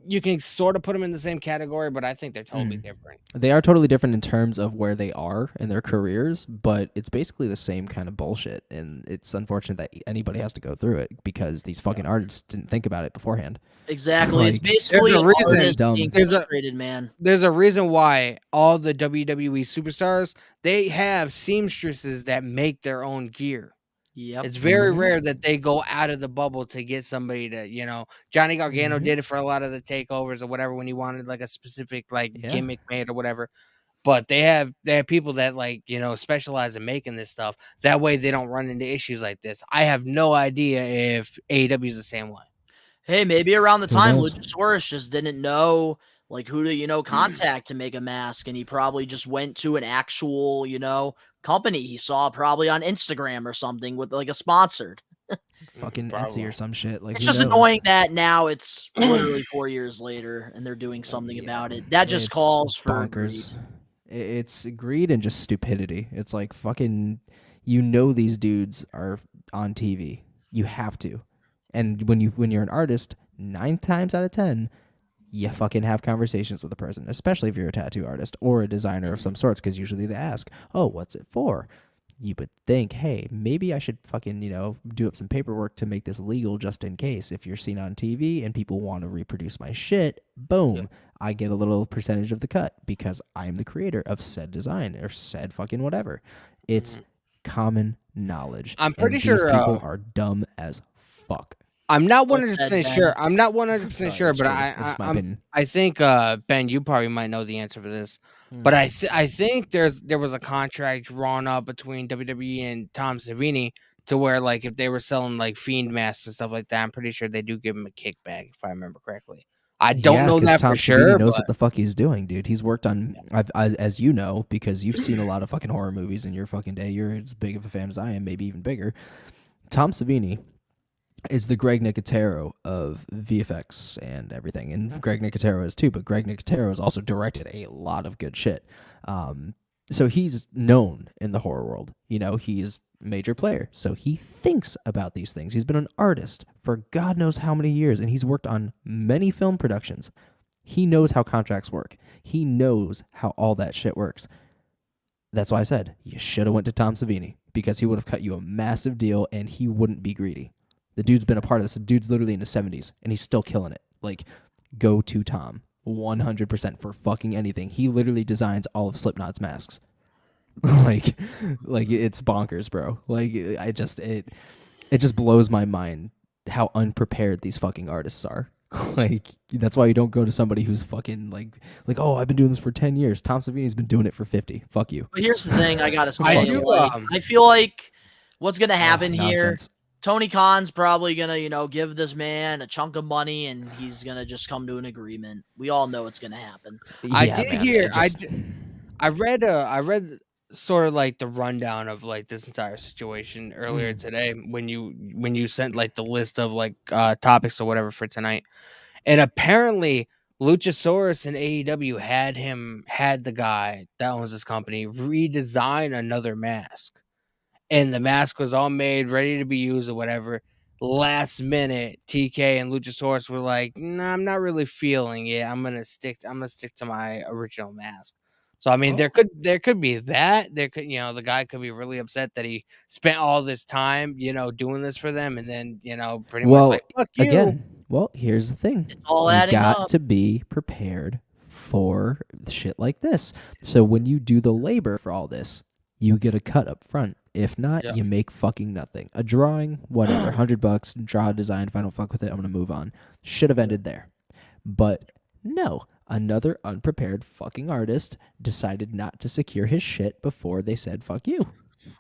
you can sort of put them in the same category, but I think they're totally different. They are totally different in terms of where they are in their careers, but it's basically the same kind of bullshit, and it's unfortunate that anybody has to go through it because these fucking artists didn't think about it beforehand. Exactly. Like, it's basically there's a reason being frustrated, man. There's a reason why all the WWE superstars, they have seamstresses that make their own gear. Yep. It's very rare that they go out of the bubble to get somebody to, Johnny Gargano did it for a lot of the takeovers or whatever when he wanted like a specific like gimmick made or whatever. But they have people that like, specialize in making this stuff. That way they don't run into issues like this. I have no idea if AEW is the same way. Hey, maybe around the time Luchasaurus just didn't know like who to, contact to make a mask, and he probably just went to an actual, company he saw probably on Instagram or something with like a sponsored fucking Etsy or some shit. Like it's just annoying that now it's literally 4 years later and they're doing something about it. That just calls for bonkers. It's greed and just stupidity. It's like fucking, these dudes are on TV. You have to, and when you're an artist, 9 times out of 10. You fucking have conversations with a person, especially if you're a tattoo artist or a designer of some sorts, because usually they ask, oh, what's it for? You would think, hey, maybe I should fucking, do up some paperwork to make this legal just in case. If you're seen on TV and people want to reproduce my shit, boom, I get a little percentage of the cut because I'm the creator of said design or said fucking whatever. It's common knowledge. I'm pretty sure these people are dumb as fuck. I'm not 100% sure. I'm not 100% sure, but I think Ben, you probably might know the answer for this. But I think there was a contract drawn up between WWE and Tom Savini to where like if they were selling like Fiend masks and stuff like that, I'm pretty sure they do give him a kickback if I remember correctly. I don't know that Tom for sure. He knows what the fuck he's doing, dude. He's worked on, as you know, because you've seen a lot of fucking horror movies in your fucking day. You're as big of a fan as I am, maybe even bigger. Tom Savini is the Greg Nicotero of VFX and everything. And Greg Nicotero is too, but Greg Nicotero has also directed a lot of good shit. So he's known in the horror world. He's a major player. So he thinks about these things. He's been an artist for God knows how many years, and he's worked on many film productions. He knows how contracts work. He knows how all that shit works. That's why I said you should have went to Tom Savini, because he would have cut you a massive deal and he wouldn't be greedy. The dude's been a part of this. The dude's literally in his 70s, and he's still killing it. Like, go to Tom. 100% for fucking anything. He literally designs all of Slipknot's masks. like it's bonkers, bro. Like, it just blows my mind how unprepared these fucking artists are. Like, that's why you don't go to somebody who's fucking like, oh, I've been doing this for 10 years. Tom Savini's been doing it for 50. Fuck you. But here's the thing I gotta say. I feel like what's gonna happen here, Tony Khan's probably gonna, give this man a chunk of money, and he's gonna just come to an agreement. We all know it's gonna happen. I read sort of like the rundown of like this entire situation earlier today when you sent like the list of like topics or whatever for tonight, and apparently Luchasaurus and AEW had the guy that owns this company redesign another mask, and the mask was all made ready to be used or whatever. Last minute, TK and Luchasaurus were like, "Nah, I'm not really feeling it. I'm gonna stick to my original mask." So I mean, there could be that. There could, the guy could be really upset that he spent all this time, doing this for them, and then, pretty much like, fuck you. Again, well, here's the thing. It's all you adding got up. to be prepared for shit like this. So when you do the labor for all this, you get a cut up front. If not, you make fucking nothing. A drawing, whatever, $100, draw a design. If I don't fuck with it, I'm gonna move on. Should have ended there, but no. Another unprepared fucking artist decided not to secure his shit before they said "fuck you."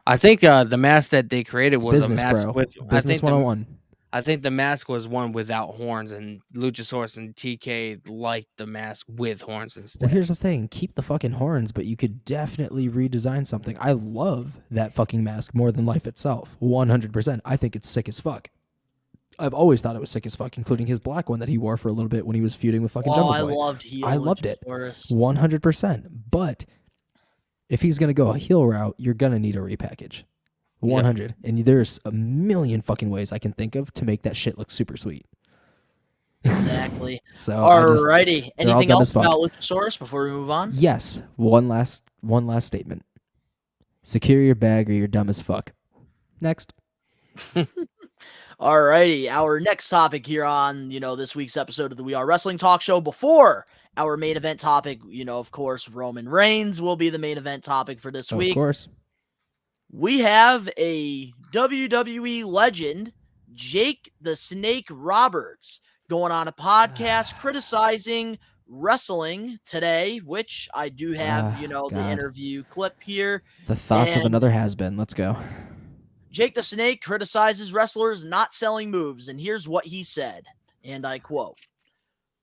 I think the mask that they created was business, a mask bro. with Business 101. I think the mask was one without horns, and Luchasaurus and TK liked the mask with horns instead. Well, here's the thing: keep the fucking horns, but you could definitely redesign something. I love that fucking mask more than life itself. 100%. I think it's sick as fuck. I've always thought it was sick as fuck, including his black one that he wore for a little bit when he was feuding with fucking Jungle Boy. I loved it. 100%. But if he's going to go a heel route, you're going to need a repackage. 100. Yep. And there's a million fucking ways I can think of to make that shit look super sweet. Exactly. So alrighty. Anything else about Luchasaurus before we move on? Yes. One last statement. Secure your bag or you're dumb as fuck. Next. Alrighty, our next topic here on, this week's episode of the We Are Wrestling Talk Show, before our main event topic, of course, Roman Reigns will be the main event topic for this week. Of course. We have a WWE legend, Jake the Snake Roberts, going on a podcast criticizing wrestling today, which I do have, the interview clip here. The thoughts of another has-been. Let's go. Jake the Snake criticizes wrestlers not selling moves, and here's what he said, and I quote,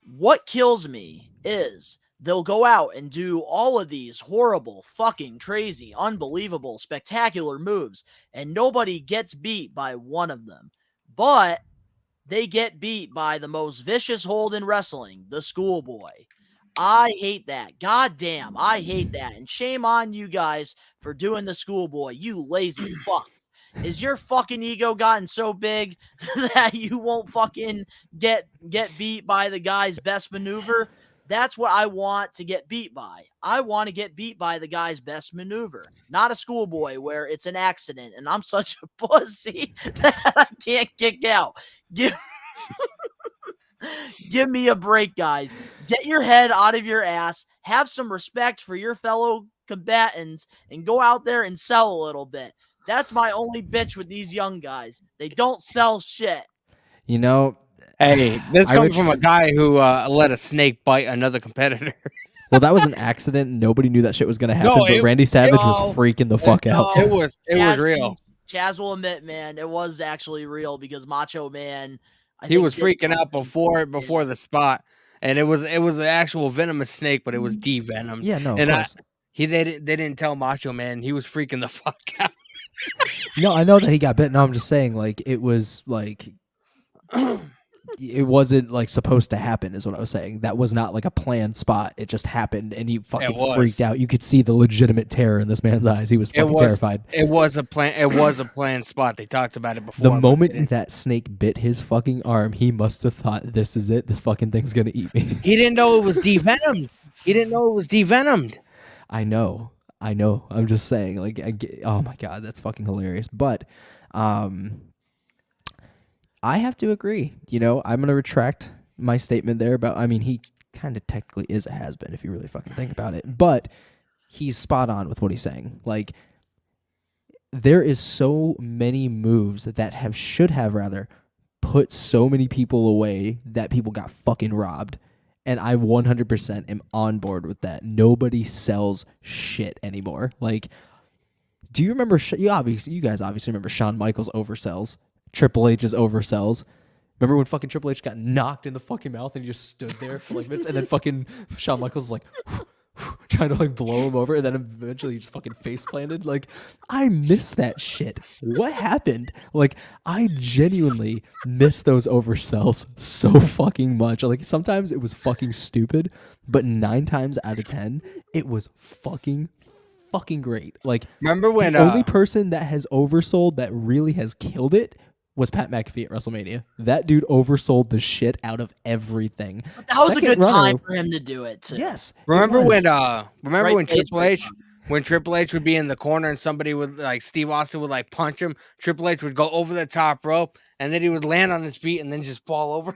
"What kills me is they'll go out and do all of these horrible, fucking crazy, unbelievable, spectacular moves, and nobody gets beat by one of them. But they get beat by the most vicious hold in wrestling, the schoolboy. I hate that. God damn, I hate that. And shame on you guys for doing the schoolboy, you lazy fuck. Is your fucking ego gotten so big that you won't fucking get beat by the guy's best maneuver? That's what I want to get beat by. I want to get beat by the guy's best maneuver, not a schoolboy where it's an accident and I'm such a pussy that I can't kick out. Give me a break, guys. Get your head out of your ass. Have some respect for your fellow combatants and go out there and sell a little bit. That's my only bitch with these young guys. They don't sell shit." Hey, this comes from a guy who let a snake bite another competitor. Well, that was an accident. Nobody knew that shit was going to happen, but Randy Savage was freaking the fuck out. It was real. Chaz will admit, man, it was actually real because Macho Man, he was freaking out before the spot, and it was an actual venomous snake, but it was de-venomed. Yeah, no, and of course. They didn't tell Macho Man. He was freaking the fuck out. No, I know that he got bit. No, I'm just saying, like, it was like it wasn't like supposed to happen, is what I was saying. That was not like a planned spot. It just happened, and he fucking freaked out. You could see the legitimate terror in this man's eyes. He was fucking terrified. It was a plan. It was a planned spot. They talked about it before. The moment that snake bit his fucking arm, he must have thought, "This is it. This fucking thing's gonna eat me." He didn't know it was de-venomed. I know. I'm just saying, like, oh my god, that's fucking hilarious. But, I have to agree. You know, I'm going to retract my statement there about, I mean, he kind of technically is a has-been if you really fucking think about it. But he's spot on with what he's saying. Like, there is so many moves that should have put so many people away that people got fucking robbed. And I 100% am on board with that. Nobody sells shit anymore. Like, do you remember, you guys obviously remember Shawn Michaels oversells, Triple H's oversells. Remember when fucking Triple H got knocked in the fucking mouth and he just stood there for like minutes, and then fucking Shawn Michaels was like trying to like blow him over, and then eventually he just fucking face planted. Like, I miss that shit. What happened? Like, I genuinely miss those oversells so fucking much. Like, sometimes it was fucking stupid, but 9 times out of 10, it was fucking great. Like, remember when the only person that has oversold that really has killed it was Pat McAfee at WrestleMania. That dude oversold the shit out of everything. But that was a good time for him to do it too. Yes. Remember when Triple H, when Triple H would be in the corner and somebody would, like, Steve Austin would like punch him, Triple H would go over the top rope and then he would land on his feet and then just fall over.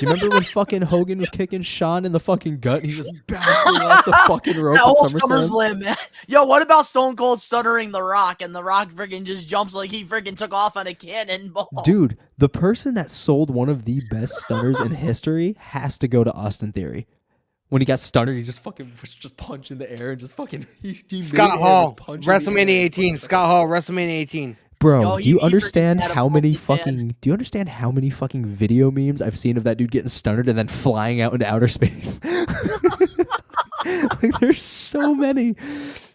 Do you remember when fucking Hogan was kicking Shawn in the fucking gut and he just bouncing off the fucking rope that at whole SummerSlam? Man. Yo, what about Stone Cold stuttering The Rock and The Rock freaking just jumps like he freaking took off on a cannonball? Dude, the person that sold one of the best stunners in history has to go to Austin Theory. When he got stunned, he just fucking was just punch in the air and just fucking Scott Hall, WrestleMania 18. Scott Hall, WrestleMania 18. Bro, do you understand how many fucking video memes I've seen of that dude getting stunned and then flying out into outer space? Like, there's so many.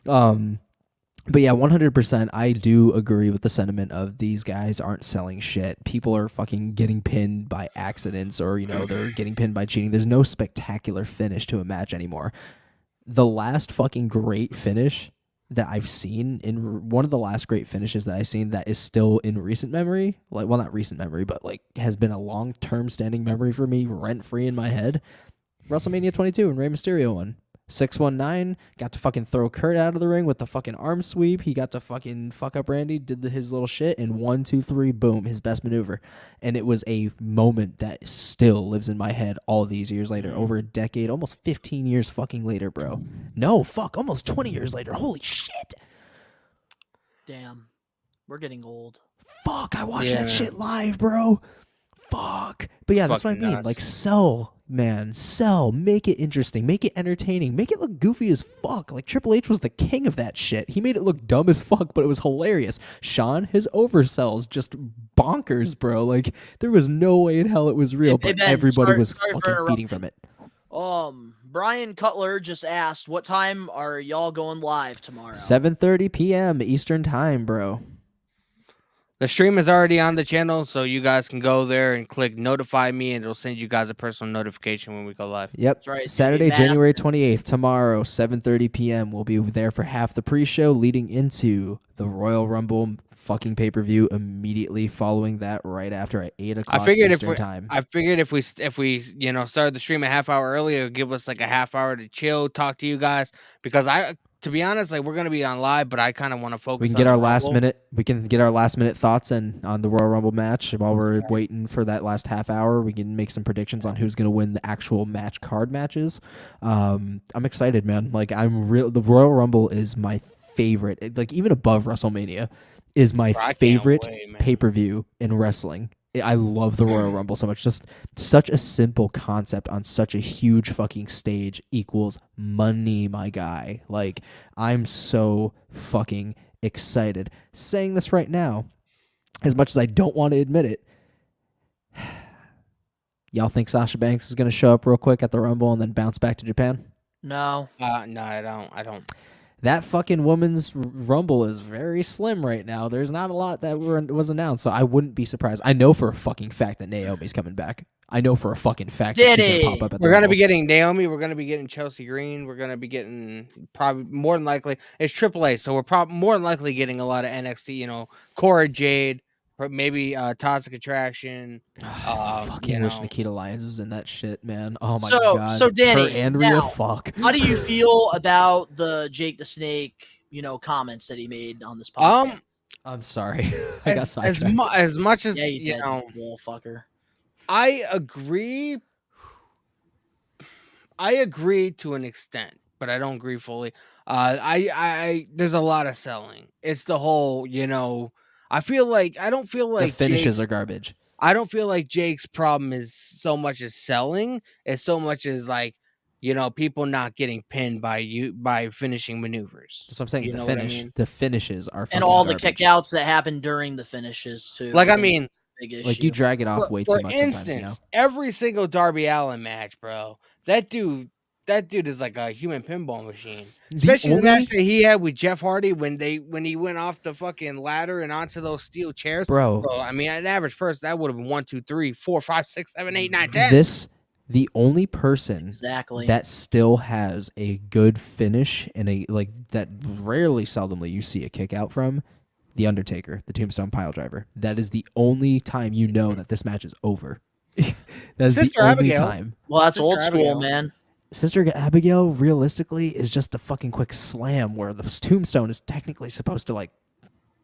But yeah, 100%, I do agree with the sentiment of these guys aren't selling shit. People are fucking getting pinned by accidents, or, you know, they're getting pinned by cheating. There's no spectacular finish to a match anymore. The last fucking great finish that I've seen, one of the last great finishes that I've seen that is still in recent memory, like, well, not recent memory, but like has been a long-term standing memory for me, rent-free in my head, WrestleMania 22 and Rey Mysterio won. 619, got to fucking throw Kurt out of the ring with the fucking arm sweep. He got to fucking fuck up Randy, did his little shit, and 1, 2, 3, boom, his best maneuver. And it was a moment that still lives in my head all these years later, over a decade, almost 15 years fucking later, bro. No, fuck, almost 20 years later. Holy shit. Damn, we're getting old. Fuck, I watched that shit live, bro. Fuck. But yeah, that's what I mean. Nuts. Like, sell, man. Sell. Make it interesting. Make it entertaining. Make it look goofy as fuck. Like, Triple H was the king of that shit. He made it look dumb as fuck, but it was hilarious. Shawn, his oversells, just bonkers, bro. Like, there was no way in hell it was real, but Ben, everybody was fucking feeding from it. Brian Cutler just asked, what time are y'all going live tomorrow? 7:30 p.m. Eastern time, bro. The stream is already on the channel, so you guys can go there and click notify me, and it'll send you guys a personal notification when we go live. Yep. That's right. Saturday, January 28th, tomorrow, 7:30 p.m. We'll be there for half the pre-show leading into the Royal Rumble fucking pay-per-view immediately following that right after at 8 o'clock Eastern time. I figured if we started the stream a half hour earlier, it would give us like a half hour to chill, talk to you guys, because to be honest, like, we're gonna be on live, but I kind of want to focus. We can get our last minute thoughts and on the Royal Rumble match while we're waiting for that last half hour. We can make some predictions on who's gonna win the actual match card matches. I'm excited, man. Like, the Royal Rumble is my favorite. Like, even above WrestleMania, is my favorite pay-per-view in wrestling. I love the Royal Rumble so much. Just such a simple concept on such a huge fucking stage equals money, my guy. Like, I'm so fucking excited. Saying this right now, as much as I don't want to admit it, y'all think Sasha Banks is going to show up real quick at the Rumble and then bounce back to Japan? No. No, I don't. That fucking women's Rumble is very slim right now. There's not a lot that was announced, so I wouldn't be surprised. I know for a fucking fact that Naomi's coming back. I know for a fucking fact that she's going to pop up at the We're going to Rumble. be getting Naomi. We're going to be getting Chelsea Green. We're going to be getting, probably more than likely, it's AAA, so we're probably more than likely getting a lot of NXT, Cora Jade, maybe Toxic Attraction. I fucking wish Nikita Lyons was in that shit, man. Oh my god. So Danny, her Andrea, fuck. How do you feel about the Jake the Snake, comments that he made on this podcast? I'm sorry. I got sidetracked. As much as Yeah, you know, little fucker. I agree. I agree to an extent, but I don't agree fully. There's a lot of selling. It's the whole, you know. I don't feel The like finishes are garbage. I don't feel like Jake's problem is so much as selling, as so much as like, you know, people not getting pinned by finishing maneuvers. That's what I'm saying. You The know finish, what I mean? the finishes are And fucking all the garbage. kickouts that happen during the finishes too. Like, I think mean, is a big Like issue. you drag it off way too much instance, sometimes, you know. every single Darby Allin match, bro, that dude is like a human pinball machine. Especially the match that he had with Jeff Hardy when he went off the fucking ladder and onto those steel chairs. Bro, I mean, an average person, that would have been 1, 2, 3, 4, 5, 6, 7, 8, 9, 10. The only person that still has a good finish and a like that rarely seldomly you see a kick out from, The Undertaker, the Tombstone Piledriver. That is the only time you know that this match is over. That is Sister the only Abigail. time. Well, that's Sister old school, Abigail. man. Sister Abigail, realistically, is just a fucking quick slam where the Tombstone is technically supposed to like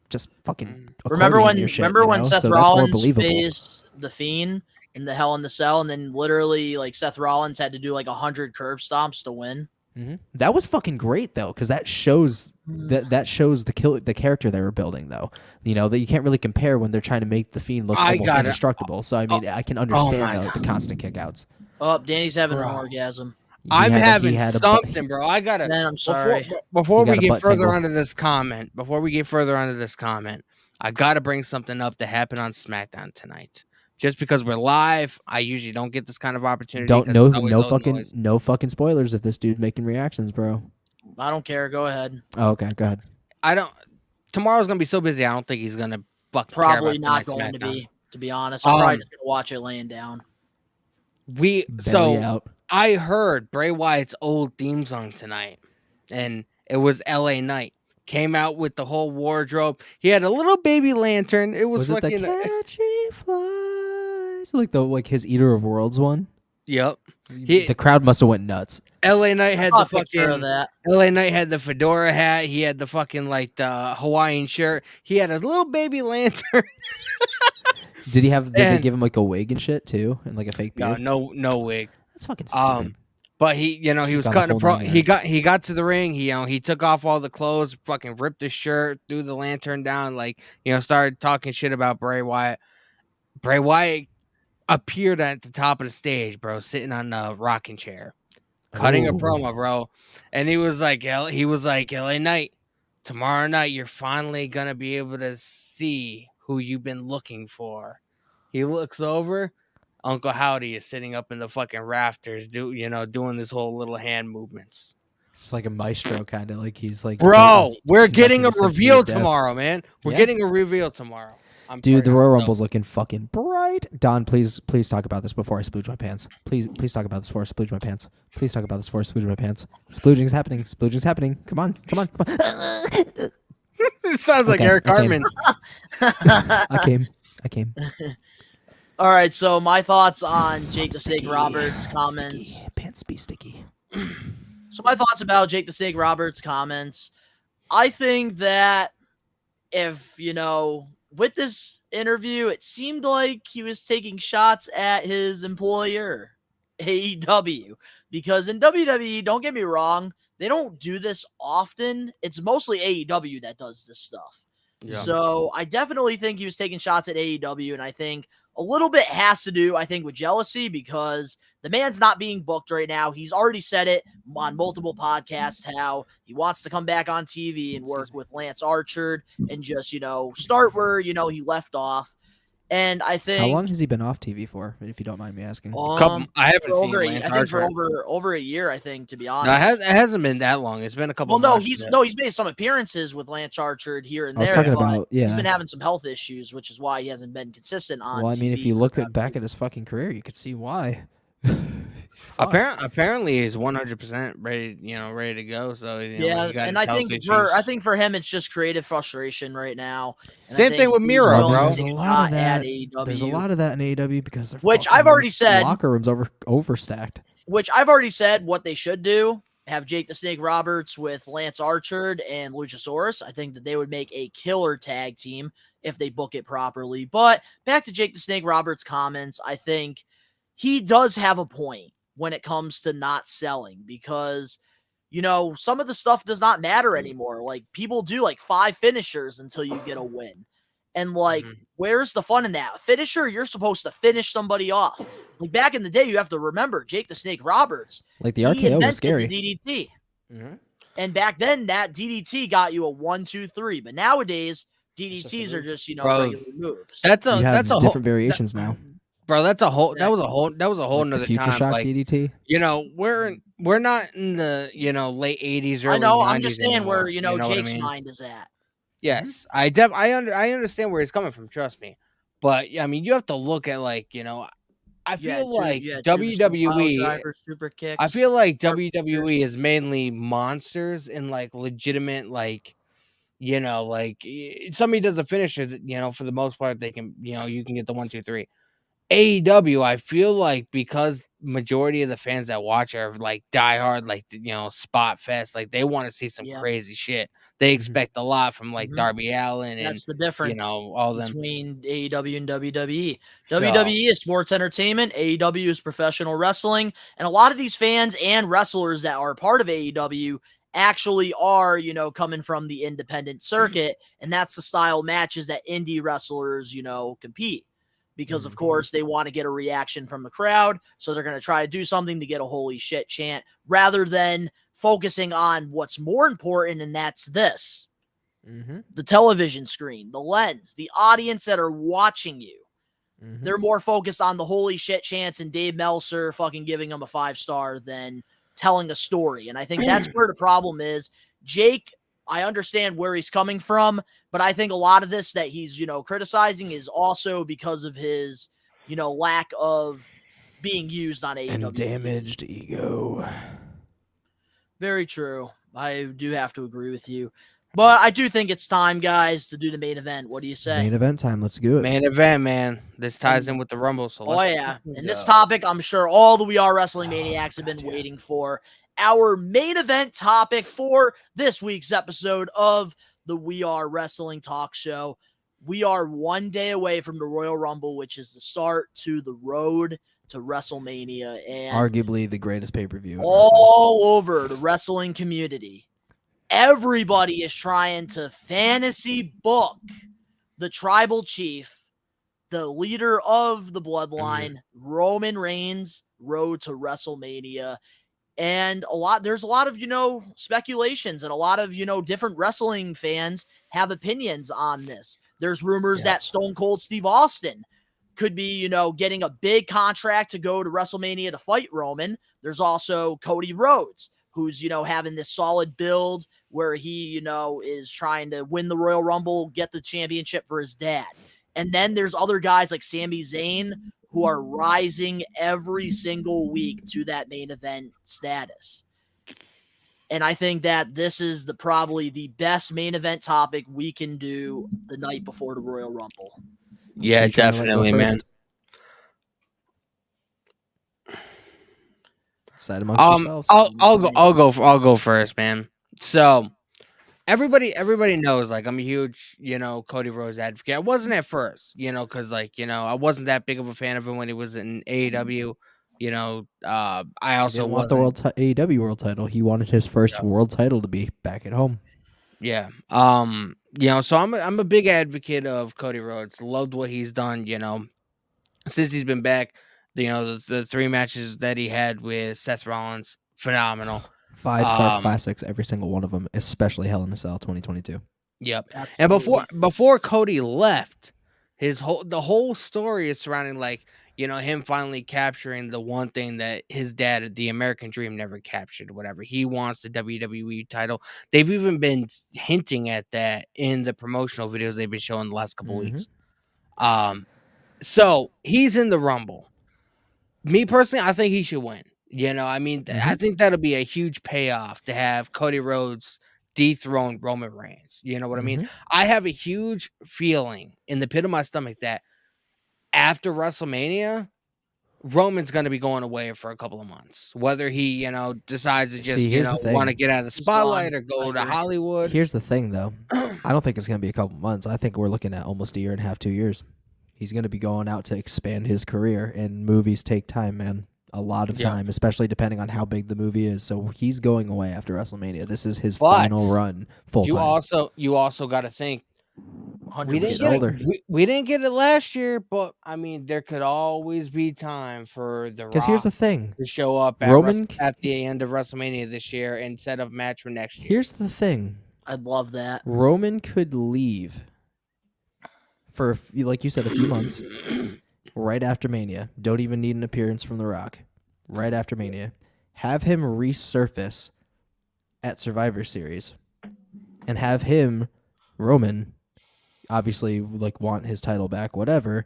just fucking. Remember when your shit, when Seth so Rollins faced the Fiend in the Hell in the Cell, and then literally like Seth Rollins had to do like 100 curb stomps to win. Mm-hmm. That was fucking great though, because that shows the character they were building though. You know that you can't really compare when they're trying to make the Fiend look almost indestructible. So I mean, I can understand the constant kickouts. Oh, Danny's having an orgasm. I'm having something, bro. I gotta. Man, I'm sorry. Before we get further onto this comment, I gotta bring something up that happened on SmackDown tonight. Just because we're live, I usually don't get this kind of opportunity. No fucking spoilers if this dude making reactions, bro. I don't care. Go ahead. Oh, okay, go ahead. Tomorrow's gonna be so busy. I don't think he's gonna fucking probably care not about going to be. To be honest, I'm probably just gonna watch it laying down. I heard Bray Wyatt's old theme song tonight, and it was L.A. Knight. Came out with the whole wardrobe. He had a little baby lantern. It was fucking it the Catchy Flies, like his Eater of Worlds one. Yep. The crowd must have went nuts. L.A. Knight had the fucking that. L.A. Knight had the fedora hat. He had the fucking like the Hawaiian shirt. He had a little baby lantern. Did they give him like a wig and shit too, and like a fake beard? No wig. That's fucking stupid. But he was cutting he got to the ring. He took off all the clothes, fucking ripped his shirt, threw the lantern down, like started talking shit about Bray Wyatt. Bray Wyatt appeared at the top of the stage, bro, sitting on a rocking chair, cutting a promo, bro, and he was like, "LA Knight, tomorrow night you're finally gonna be able to see who you've been looking for." He looks over. Uncle Howdy is sitting up in the fucking rafters, doing this whole little hand movements. Just like a maestro, kind of like he's like. Bro, we're getting a reveal tomorrow, man. We're getting a reveal tomorrow. Dude, the Royal Rumble's looking fucking bright. Don, please talk about this before I splooge my pants. Please talk about this before I splooge my pants. Please talk about this before I splooge my pants. Splooging's happening. Splooging's happening. Come on. It sounds like Eric Cartman. I came. All right, so my thoughts on Jake the Snake Roberts' comments. Pants be sticky. So my thoughts about Jake the Snake Roberts' comments. I think that if, with this interview, it seemed like he was taking shots at his employer, AEW. Because in WWE, don't get me wrong, they don't do this often. It's mostly AEW that does this stuff. Yeah. So I definitely think he was taking shots at AEW, and I think a little bit has to do, with jealousy because the man's not being booked right now. He's already said it on multiple podcasts how he wants to come back on TV and work with Lance Archer and just, start where, he left off. And I think... How long has he been off TV for, if you don't mind me asking? I haven't seen Lance Archer. For over a year, I think, to be honest. No, it hasn't been that long. It's been a couple months. He's made some appearances with Lance Archer here and there. I was talking about, He's been having some health issues, which is why he hasn't been consistent on TV. If you look back at his fucking career, you could see why. Apparently he's 100% ready to go. So and I think for him it's just creative frustration right now. And Same thing with Miro, bro. There's a lot of that. There's a lot of that in AEW because which I've already said locker rooms overstacked. Which I've already said what they should do have Jake the Snake Roberts with Lance Archer and Luchasaurus. I think that they would make a killer tag team if they book it properly. But back to Jake the Snake Roberts' comments, I think he does have a point when it comes to not selling because, some of the stuff does not matter anymore. Like, people do like 5 finishers until you get a win. And where's the fun in that? A finisher, you're supposed to finish somebody off. Like, back in the day, you have to remember Jake the Snake Roberts. Like, the RKO was scary. The DDT. And back then, that DDT got you a 1, 2, 3. But nowadays, DDTs are just, regular moves. That's a different variations now. Bro, that was a whole nother Future time. Shock DDT. We're not in the late 80s, early 90s. I know. I'm just saying anymore, where Jake's mind is at. Yes, I understand where he's coming from. Trust me, but I mean, you have to look at I feel like WWE. Super kicks. I feel like WWE is mainly monsters and legitimate somebody does a finisher. For the most part, they can you can get the 1, 2, 3. AEW, I feel like because majority of the fans that watch are diehard, spot fest, they want to see some crazy shit. They expect a lot from Darby Allin, and that's the difference. All them between AEW and WWE. WWE is sports entertainment. AEW is professional wrestling, and a lot of these fans and wrestlers that are part of AEW actually are, coming from the independent circuit, and that's the style matches that indie wrestlers, compete. Because, of course, they want to get a reaction from the crowd, so they're going to try to do something to get a holy shit chant, rather than focusing on what's more important, and that's this. The television screen, the lens, the audience that are watching you. They're more focused on the holy shit chants and Dave Meltzer fucking giving them a 5-star than telling a story. And I think that's where the problem is. Jake, I understand where he's coming from, but I think a lot of this that he's, criticizing is also because of his, lack of being used on AEW. And damaged ego. Very true. I do have to agree with you. But I do think it's time, guys, to do the main event. What do you say? Main event time. Let's do it. Main event, man. This ties in with the Rumble. So And this topic, I'm sure all the We Are Wrestling Maniacs have been waiting for. Our main event topic for this week's episode of the We Are Wrestling Talk Show. We are 1 day away from the Royal Rumble, which is the start to the road to WrestleMania. And arguably the greatest pay-per-view. All over the wrestling community. Everybody is trying to fantasy book the tribal chief, the leader of the bloodline, Roman Reigns' road to WrestleMania. And there's a lot of, speculations, and a lot of, different wrestling fans have opinions on this. There's rumors that Stone Cold Steve Austin could be, getting a big contract to go to WrestleMania to fight Roman. There's also Cody Rhodes, who's, having this solid build where he, is trying to win the Royal Rumble, get the championship for his dad. And then there's other guys like Sami Zayn, who are rising every single week to that main event status. And I think that this is probably the best main event topic we can do the night before the Royal Rumble. Yeah, definitely, man. Decide amongst yourselves. I'll go first, man. So everybody knows I'm a huge, Cody Rhodes advocate. I wasn't at first, because I wasn't that big of a fan of him when he was in AEW. I also want the AEW world title. He wanted his first world title to be back at home. Yeah. So I'm a big advocate of Cody Rhodes. Loved what he's done, since he's been back. The 3 matches that he had with Seth Rollins, phenomenal. 5-star classics, every single one of them, especially Hell in a Cell 2022. Yep. Absolutely. And before Cody left, the whole story is surrounding him finally capturing the one thing that his dad, the American Dream, never captured. Whatever, he wants the WWE title. They've even been hinting at that in the promotional videos they've been showing the last couple weeks. So he's in the Rumble. Me personally, I think he should win. I think that'll be a huge payoff to have Cody Rhodes dethrone Roman Reigns. You know what I mean? I have a huge feeling in the pit of my stomach that after WrestleMania, Roman's going to be going away for a couple of months. Whether he, decides to just, here's the thing. want to get out of the spotlight or go to Hollywood. Here's the thing, though. I don't think it's going to be a couple months. I think we're looking at almost a year and a half, 2 years. He's going to be going out to expand his career, and movies take time, man. A lot of time, especially depending on how big the movie is. So he's going away after WrestleMania. This is his final run, full time. You also got to think. We didn't, get it last year, but I mean, there could always be time for the Rock here's the thing. to show up at the end of WrestleMania this year instead of match for next year. Here's the thing. I'd love that. Roman could leave for, like you said, a few months right after Mania. Don't even need an appearance from The Rock. Right after Mania. Have him resurface at Survivor Series and have him, Roman, obviously want his title back, whatever,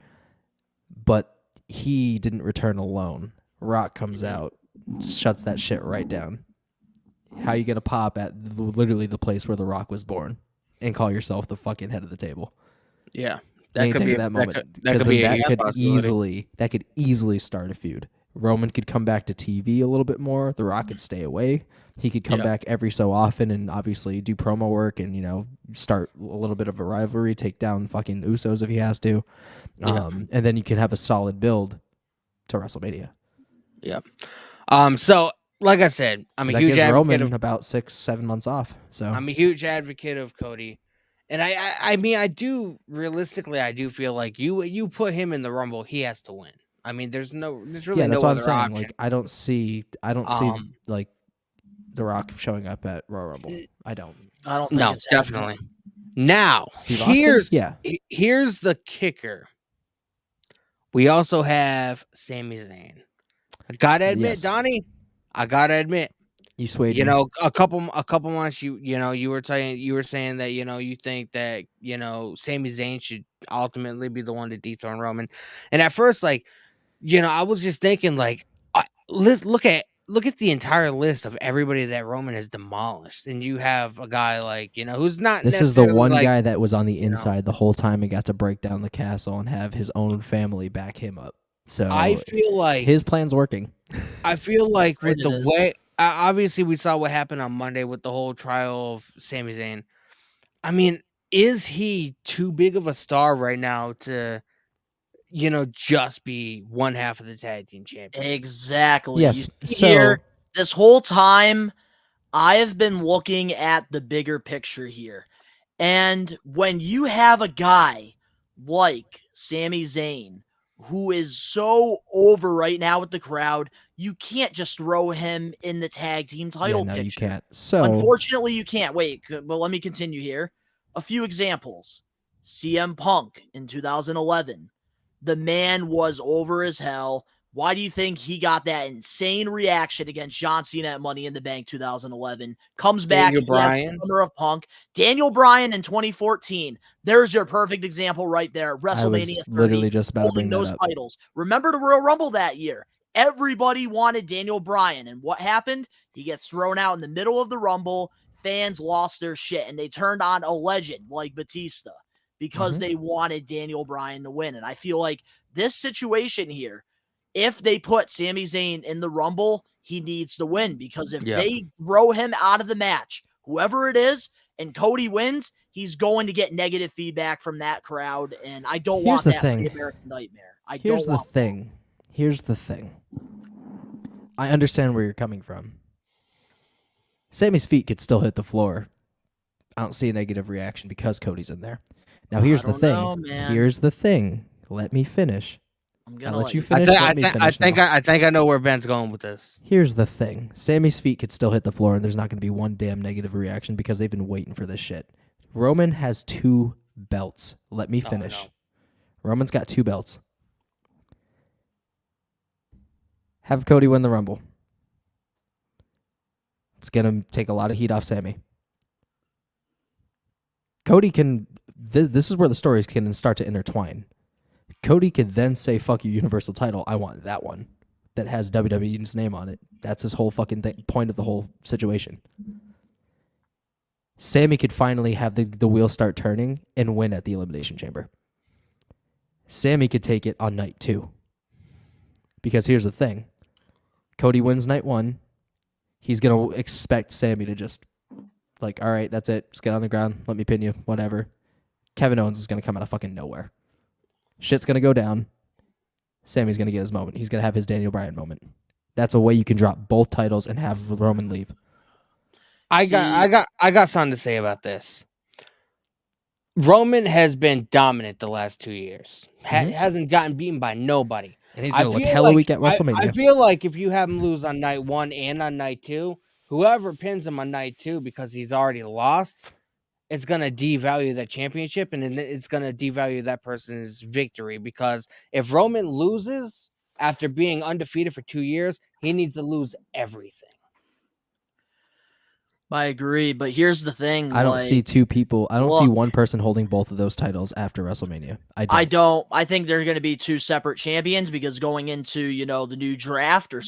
but he didn't return alone. Rock comes out, shuts that shit right down. How you gonna pop at literally the place where The Rock was born and call yourself the fucking head of the table? Yeah, that could be that moment. That could easily start a feud. Roman could come back to TV a little bit more. The Rock could stay away. He could come back every so often and obviously do promo work and, start a little bit of a rivalry, take down fucking Usos if he has to. And then you can have a solid build to WrestleMania. Yep. So, like I said, I'm a huge advocate Roman of about 6-7 months off. So I'm a huge advocate of Cody. And I mean, I do feel like you put him in the Rumble, he has to win. I mean, there's really that's no what other I'm saying. option. Like, I don't see The Rock showing up at Royal Rumble. I don't. think it's definitely. Now, here's the kicker. We also have Sami Zayn. I gotta admit, Donnie. You swayed. A couple months. You were saying that you think that Sami Zayn should ultimately be the one to dethrone Roman, and at first, I was just thinking let's look at the entire list of everybody that Roman has demolished, and you have a guy who's not. This is the one guy that was on the inside the whole time and got to break down the castle and have his own family back him up. So I feel like his plan's working. I feel like with the way, obviously we saw what happened on Monday with the whole trial of Sami Zayn. I mean, is he too big of a star right now to, just be one half of the tag team champion? Exactly. Yes. Here, this whole time, I have been looking at the bigger picture here. And when you have a guy like Sami Zayn, who is so over right now with the crowd, you can't just throw him in the tag team title picture. You can't. So unfortunately, you can't. Wait, but let me continue here. A few examples. CM Punk in 2011. The man was over as hell. Why do you think he got that insane reaction against John Cena at Money in the Bank 2011? Comes back, Daniel Bryan. Summer of Punk. Daniel Bryan in 2014. There's your perfect example right there. WrestleMania 30, literally just about holding those titles. Remember the Royal Rumble that year? Everybody wanted Daniel Bryan, and what happened? He gets thrown out in the middle of the Rumble. Fans lost their shit, and they turned on a legend like Batista because they wanted Daniel Bryan to win. And I feel like this situation here, if they put Sami Zayn in the Rumble, he needs to win, because if they throw him out of the match, whoever it is, and Cody wins, he's going to get negative feedback from that crowd, and I don't want that for the American Nightmare. Here's the thing. I understand where you're coming from. Sammy's feet could still hit the floor. I don't see a negative reaction because Cody's in there. Now, here's the thing. Let me finish. I'll let you finish. I think I know where Ben's going with this. Here's the thing. Sammy's feet could still hit the floor, and there's not going to be one damn negative reaction because they've been waiting for this shit. Roman has 2 belts. Let me finish. Oh, no. Roman's got 2 belts. Have Cody win the Rumble. It's going to take a lot of heat off Sammy. Cody can... This is where the stories can start to intertwine. Cody could then say, fuck you, Universal title. I want that one that has WWE's name on it. That's his whole fucking point of the whole situation. Sammy could finally have the wheel start turning and win at the Elimination Chamber. Sammy could take it on night 2. Because here's the thing. Cody wins night 1. He's going to expect Sammy to just, like, all right, that's it. Just get on the ground. Let me pin you. Whatever. Kevin Owens is going to come out of fucking nowhere. Shit's going to go down. Sammy's going to get his moment. He's going to have his Daniel Bryan moment. That's a way you can drop both titles and have Roman leave. I got something to say about this. Roman has been dominant the last 2 years. Hasn't gotten beaten by nobody. And he's going to look hella weak at WrestleMania. I feel like if you have him lose on night 1 and on night 2, whoever pins him on night 2 because he's already lost, it's going to devalue that championship, and then it's going to devalue that person's victory. Because if Roman loses after being undefeated for 2 years, he needs to lose everything. I agree, but here's the thing. I don't see two people. I don't see one person holding both of those titles after WrestleMania. I don't. I think they're going to be two separate champions because going into, the new draft or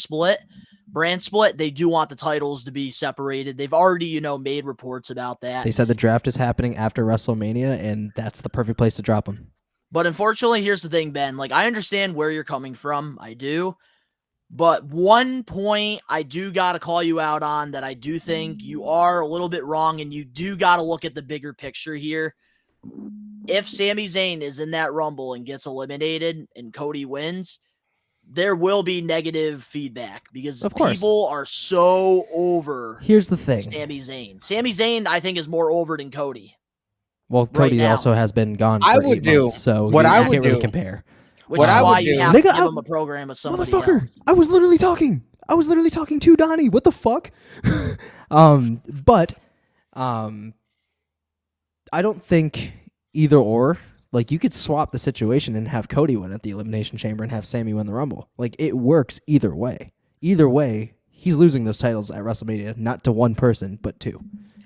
brand split, they do want the titles to be separated. They've already, made reports about that. They said the draft is happening after WrestleMania, and that's the perfect place to drop them. But unfortunately, here's the thing, Ben. I understand where you're coming from. I do. But one point I do got to call you out on that I do think you are a little bit wrong, and you do got to look at the bigger picture here. If Sami Zayn is in that Rumble and gets eliminated and Cody wins, there will be negative feedback because people are so over. Here's the thing. Sami Zayn. Sami Zayn, I think, is more over than Cody. Well, Cody also has been gone for 8 months, so what I would can't really compare. Which is why you have to give him a program with somebody else. I was literally talking to Donnie. What the fuck? But I don't think either or. You could swap the situation and have Cody win at the Elimination Chamber and have Sami win the Rumble. It works either way. Either way, he's losing those titles at WrestleMania, not to one person, but two.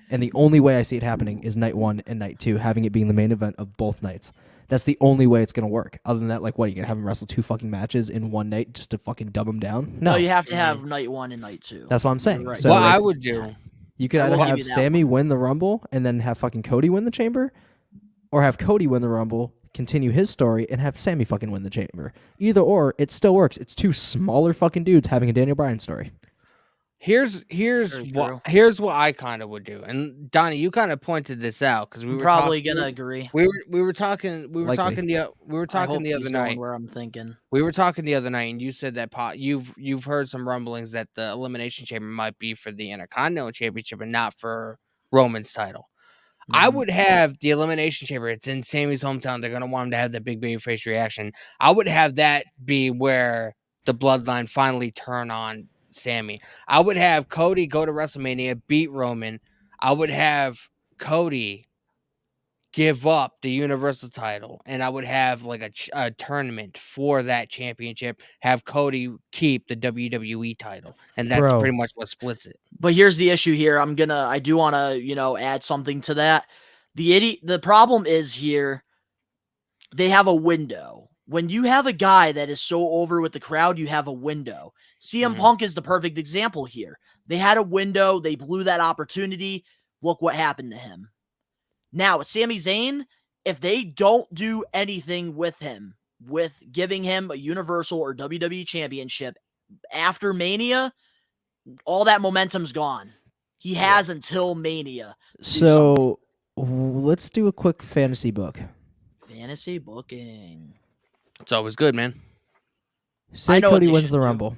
And the only way I see it happening is night 1 and night 2, having it being the main event of both nights. That's the only way it's going to work. Other than that, what, are you going to have him wrestle 2 fucking matches in one night just to fucking dumb him down? No, you have to have night 1 and night 2. That's what I'm saying. Right. So, what I would do. You could either have Sami win the Rumble and then have fucking Cody win the Chamber, or have Cody win the Rumble, continue his story, and have Sami fucking win the Chamber. Either or, it still works. It's 2 smaller fucking dudes having a Daniel Bryan story. Here's what I kind of would do, and Donnie, you kind of pointed this out because we were probably gonna agree. We were talking the other night. Where I'm thinking we were talking the other night, and you said that you've heard some rumblings that the Elimination Chamber might be for the Intercontinental Championship and not for Roman's title. I would have the Elimination Chamber. It's in Sami's hometown. They're gonna want him to have the big babyface reaction. I would have that be where the Bloodline finally turn on Sami. I would have Cody go to WrestleMania, beat Roman. I would have Cody give up the Universal title, and I would have a tournament for that championship. Have Cody keep the WWE title, and that's pretty much what splits it. But here's the issue here. I do want to add something to that. The problem is here. They have a window. When you have a guy that is so over with the crowd, you have a window. CM Punk is the perfect example here. They had a window. They blew that opportunity. Look what happened to him. Now, with Sami Zayn, if they don't do anything with him, with giving him a Universal or WWE Championship after Mania, all that momentum's gone. He has until Mania. So let's do a quick fantasy book. Fantasy booking. It's always good, man. Say Cody wins the Rumble.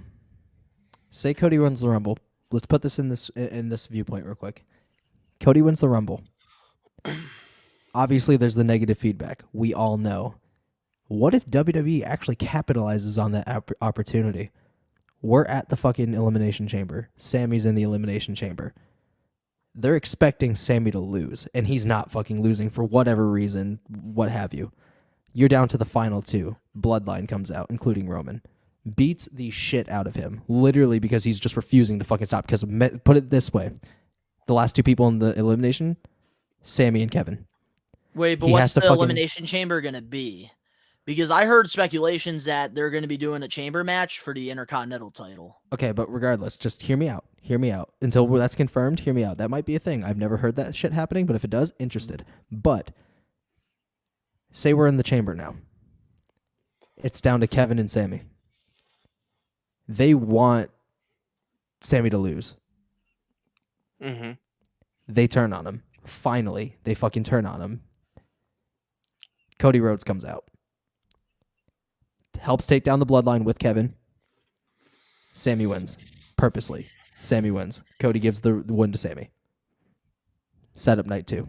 Say Cody wins the Rumble. Let's put this in this viewpoint real quick. Cody wins the Rumble. Obviously, there's the negative feedback. We all know. What if WWE actually capitalizes on that opportunity? We're at the fucking Elimination Chamber. Sami's in the Elimination Chamber. They're expecting Sami to lose, and he's not fucking losing for whatever reason, what have you. You're down to the final 2. Bloodline comes out, including Roman. Beats the shit out of him, literally because he's just refusing to fucking stop. Because put it this way, the last 2 people in the elimination, Sami and Kevin. Wait, but what's the Elimination Chamber going to be? Because I heard speculations that they're going to be doing a chamber match for the Intercontinental title. Okay, but regardless, just hear me out. Hear me out. Until that's confirmed, hear me out. That might be a thing. I've never heard that shit happening, but if it does, interested. But say we're in the chamber now. It's down to Kevin and Sami. They want Sammy to lose. Mm-hmm. They turn on him. Finally, they fucking turn on him. Cody Rhodes comes out. Helps take down the bloodline with Kevin. Sammy wins. Purposely. Sammy wins. Cody gives the win to Sammy. Set up night 2.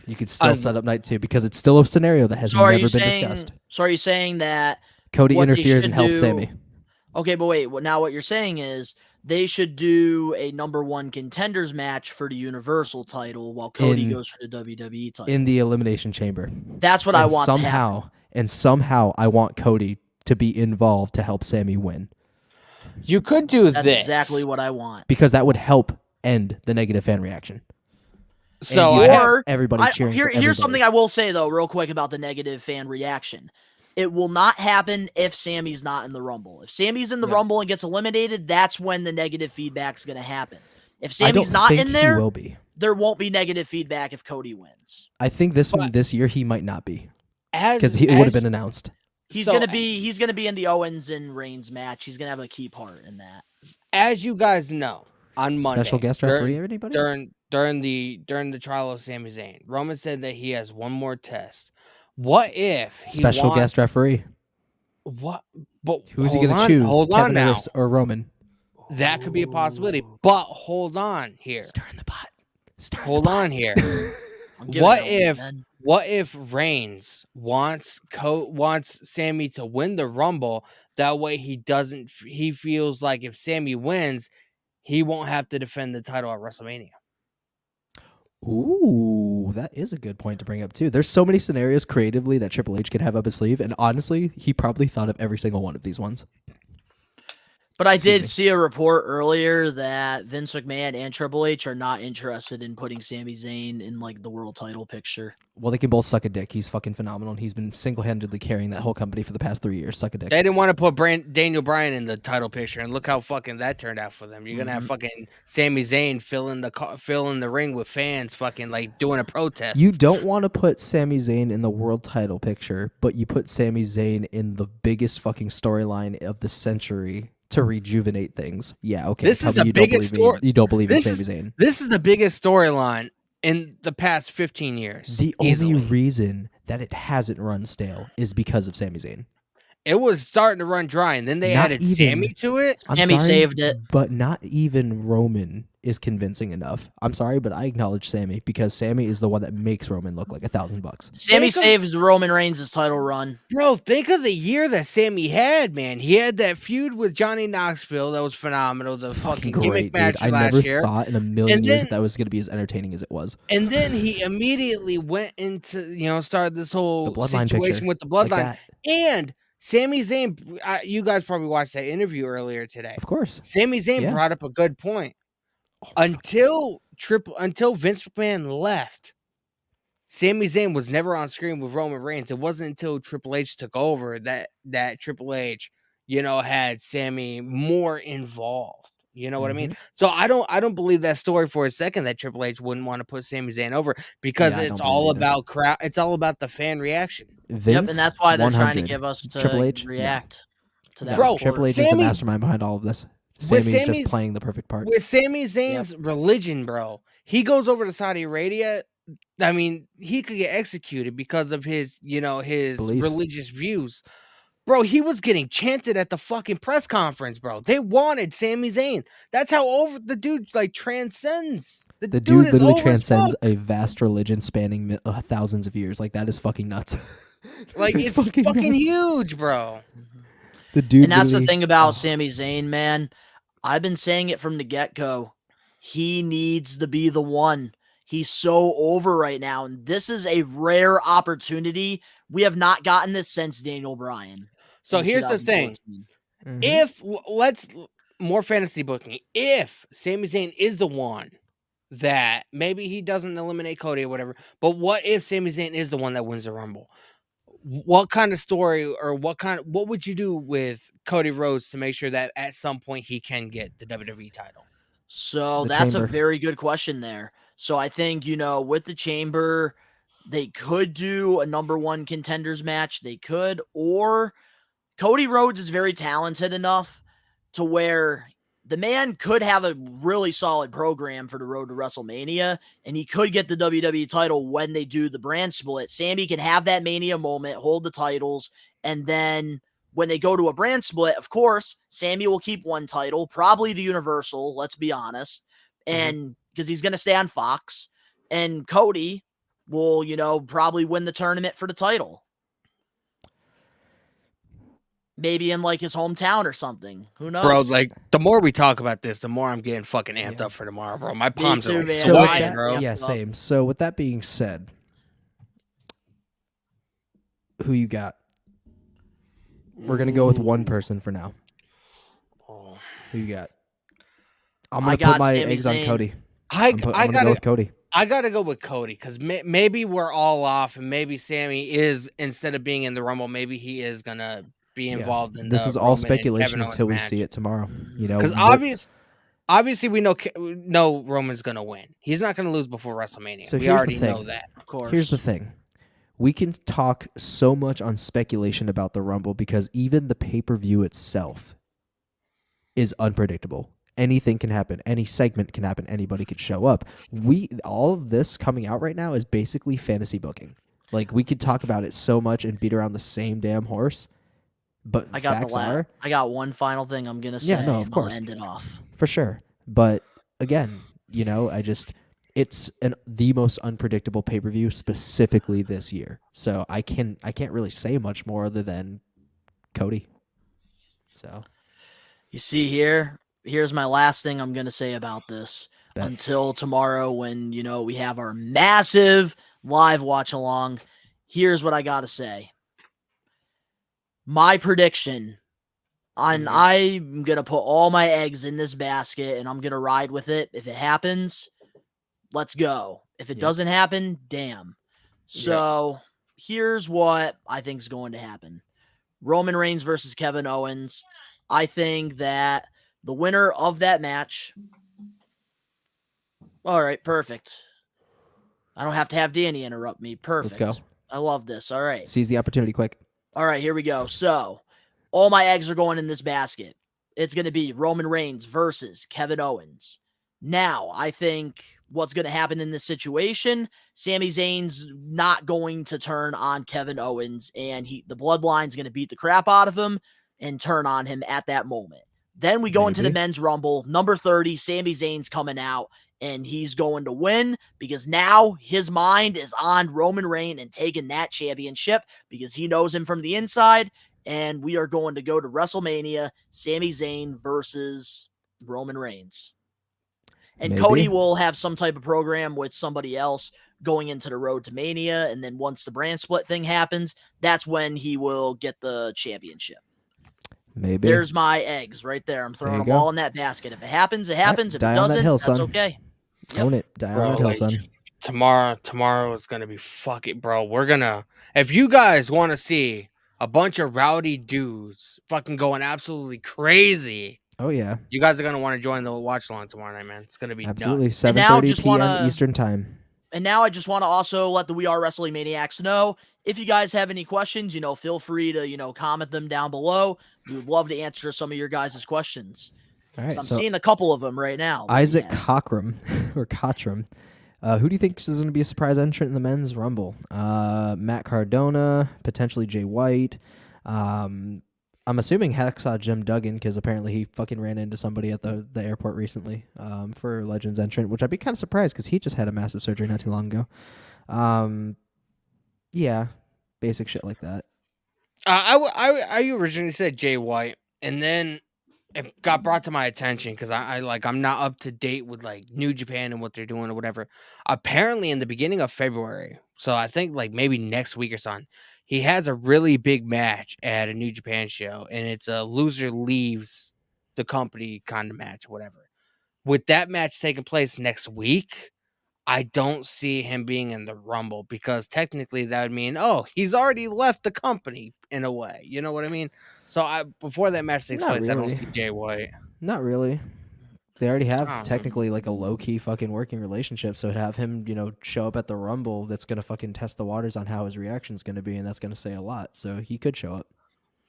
You could still set up night 2 because it's still a scenario that has never been discussed. So are you saying that Cody interferes and helps Sammy? Okay, but wait. Now what you're saying is they should do a number 1 contenders match for the Universal title while Cody goes for the WWE title. In the Elimination Chamber. That's what I want somehow I want Cody to be involved to help Sammy win. You could do That's this. exactly what I want. Because that would help end the negative fan reaction. So everybody cheering. Here's something I will say though, real quick about the negative fan reaction. It will not happen if Sammy's not in the Rumble. If Sammy's in the Rumble and gets eliminated, that's when the negative feedback's going to happen. If Sammy's not in there, there won't be negative feedback if Cody wins. I think this year he might not be because it would have been announced. He's gonna be in the Owens and Reigns match. He's gonna have a key part in that. As you guys know, on Monday, special guest referee, anybody? During the trial of Sami Zayn, Roman said that he has one more test. What if special guest referee? What? But who's he going to choose? Hold Kevin on now, or Roman? That could be a possibility. But hold on here. Stirring the pot. Hold on here. What if Reigns wants Sammy to win the Rumble? That way he feels like if Sammy wins, he won't have to defend the title at WrestleMania. Ooh, that is a good point to bring up too. There's so many scenarios creatively that Triple H could have up his sleeve, and honestly, he probably thought of every single one of these ones. But I did see a report earlier that Vince McMahon and Triple H are not interested in putting Sami Zayn in like the world title picture. Well, they can both suck a dick. He's fucking phenomenal, and he's been single-handedly carrying that whole company for the past 3 years. Suck a dick. They didn't want to put Daniel Bryan in the title picture, and look how fucking that turned out for them. You're gonna have fucking Sami Zayn fill in the ring with fans, fucking like doing a protest. You don't want to put Sami Zayn in the world title picture, but you put Sami Zayn in the biggest fucking storyline of the century to rejuvenate things. Yeah, okay. This is the biggest story. You don't believe in Sami Zayn. This is the biggest storyline in the past 15 years. The only reason that it hasn't run stale is because of Sami Zayn. It was starting to run dry, and then they added Sammy to it. Sammy saved it. But not even Roman is convincing enough. I'm sorry, but I acknowledge Sammy because Sammy is the one that makes Roman look like $1,000. Sammy saved Roman Reigns' title run. Bro, think of the year that Sammy had, man. He had that feud with Johnny Knoxville that was phenomenal. The fucking gimmick match last year. I never thought in a million years that was going to be as entertaining as it was. And then he immediately went into, started this whole situation picture with the bloodline. And Sami Zayn, you guys probably watched that interview earlier today. Of course. Sami Zayn brought up a good point. Until Vince McMahon left, Sami Zayn was never on screen with Roman Reigns. It wasn't until Triple H took over that Triple H, had Sammy more involved. You know what I mean? So I don't believe that story for a second that Triple H wouldn't want to put Sami Zayn over because it's all about crowd. It's all about the fan reaction. Vince, and that's why they're 100. trying to give us to Triple H, react to that. Bro, Triple H is the mastermind behind all of this. Sammy's just playing the perfect part. With Sami Zayn's religion, bro, he goes over to Saudi Arabia. I mean, he could get executed because of his beliefs. Religious views. Bro, he was getting chanted at the fucking press conference, bro. They wanted Sami Zayn. That's how over the dude transcends. The dude literally transcends a vast religion spanning thousands of years. Like, that is fucking nuts. Like, it's fucking huge, bro. The dude, and that's the thing about Sami Zayn, man. I've been saying it from the get-go. He needs to be the one. He's so over right now, and this is a rare opportunity. We have not gotten this since Daniel Bryan. So here's the thing. If let's more fantasy booking. If Sami Zayn is the one that maybe he doesn't eliminate Cody or whatever, but what if Sami Zayn is the one that wins the Rumble? What kind of story or what would you do with Cody Rhodes to make sure that at some point he can get the WWE title? So that's a very good question there. So I think, with the Chamber, they could do a number 1 contenders match. They could, or Cody Rhodes is very talented enough to where the man could have a really solid program for the road to WrestleMania, and he could get the WWE title when they do the brand split. Sammy can have that Mania moment, hold the titles, and then when they go to a brand split, of course, Sammy will keep one title, probably the Universal, let's be honest, and because he's going to stay on Fox, and Cody will, probably win the tournament for the title. Maybe in like his hometown or something. Who knows? Bro, like the more we talk about this, the more I'm getting fucking amped up for tomorrow, bro. My palms are like sweating, bro. Yeah, same. So with that being said, who you got? We're gonna go with one person for now. Who you got? I'm gonna put my eggs on Cody. I'm gonna go with Cody. I gotta go with Cody because maybe we're all off, and maybe Sammy is, instead of being in the Rumble, maybe he is gonna be involved in this is all speculation until we see it tomorrow. Because obviously we know Roman's gonna win. He's not gonna lose before WrestleMania. So we already know that. Of course. Here's the thing. We can talk so much on speculation about the Rumble because even the pay-per-view itself is unpredictable. Anything can happen. Any segment can happen. Anybody could show up. All of this coming out right now is basically fantasy booking. Like, we could talk about it so much and beat around the same damn horse. But I got one final thing I'm gonna say. Yeah, no, of course. I'll end it off for sure. But again, it's the most unpredictable pay-per-view specifically this year. So I can't really say much more other than Cody. So you see here's my last thing I'm gonna say about this. Until tomorrow when we have our massive live watch along. Here's what I gotta say. My prediction, I'm going to put all my eggs in this basket, and I'm going to ride with it. If it happens, let's go. If it doesn't happen, damn. So here's what I think is going to happen. Roman Reigns versus Kevin Owens. I think that the winner of that match... All right, perfect. I don't have to have Danny interrupt me. Perfect. Let's go. I love this. All right. Seize the opportunity quick. All right, here we go. So, all my eggs are going in this basket. It's going to be Roman Reigns versus Kevin Owens. Now, I think what's going to happen in this situation, Sami Zayn's not going to turn on Kevin Owens, and the Bloodline's going to beat the crap out of him and turn on him at that moment. Then we go into the Men's Rumble. Number 30, Sami Zayn's coming out, and he's going to win because now his mind is on Roman Reigns and taking that championship because he knows him from the inside. And we are going to go to WrestleMania, Sami Zayn versus Roman Reigns. And Cody will have some type of program with somebody else going into the road to Mania. And then once the brand split thing happens, that's when he will get the championship. Maybe. There's my eggs right there. I'm throwing them all in that basket. If it happens, it happens. If it doesn't, that's okay. Own it. Die on that hill, son. Tomorrow is going to be fucking, bro. If you guys want to see a bunch of rowdy dudes fucking going absolutely crazy. Oh, yeah. You guys are going to want to join the watch along tomorrow night, man. It's going to be absolutely nuts. 7:30 p.m. Eastern time. And now I just want to also let the We Are Wrestling Maniacs know, if you guys have any questions, feel free to, comment them down below. We would love to answer some of your guys' questions. All right, I'm seeing a couple of them right now. Isaac Cockrum, or Cottram. Who do you think is going to be a surprise entrant in the Men's Rumble? Matt Cardona, potentially Jay White. I'm assuming Hacksaw Jim Duggan because apparently he fucking ran into somebody at the airport recently for Legends entrant, which I'd be kind of surprised because he just had a massive surgery not too long ago. Yeah, basic shit like that. I originally said Jay White, and then it got brought to my attention because I'm not up to date with like New Japan and what they're doing or whatever. Apparently in the beginning of February, so I think like maybe next week or something, he has a really big match at a New Japan show, and it's a loser leaves the company kind of match or whatever. With that match taking place next week, I don't see him being in the Rumble because technically that would mean, he's already left the company in a way. You know what I mean? So before that match takes place, really. I don't see Jay White. Not really. They already have technically like a low-key fucking working relationship. So to have him, show up at the Rumble, that's going to fucking test the waters on how his reaction's going to be, and that's going to say a lot. So he could show up.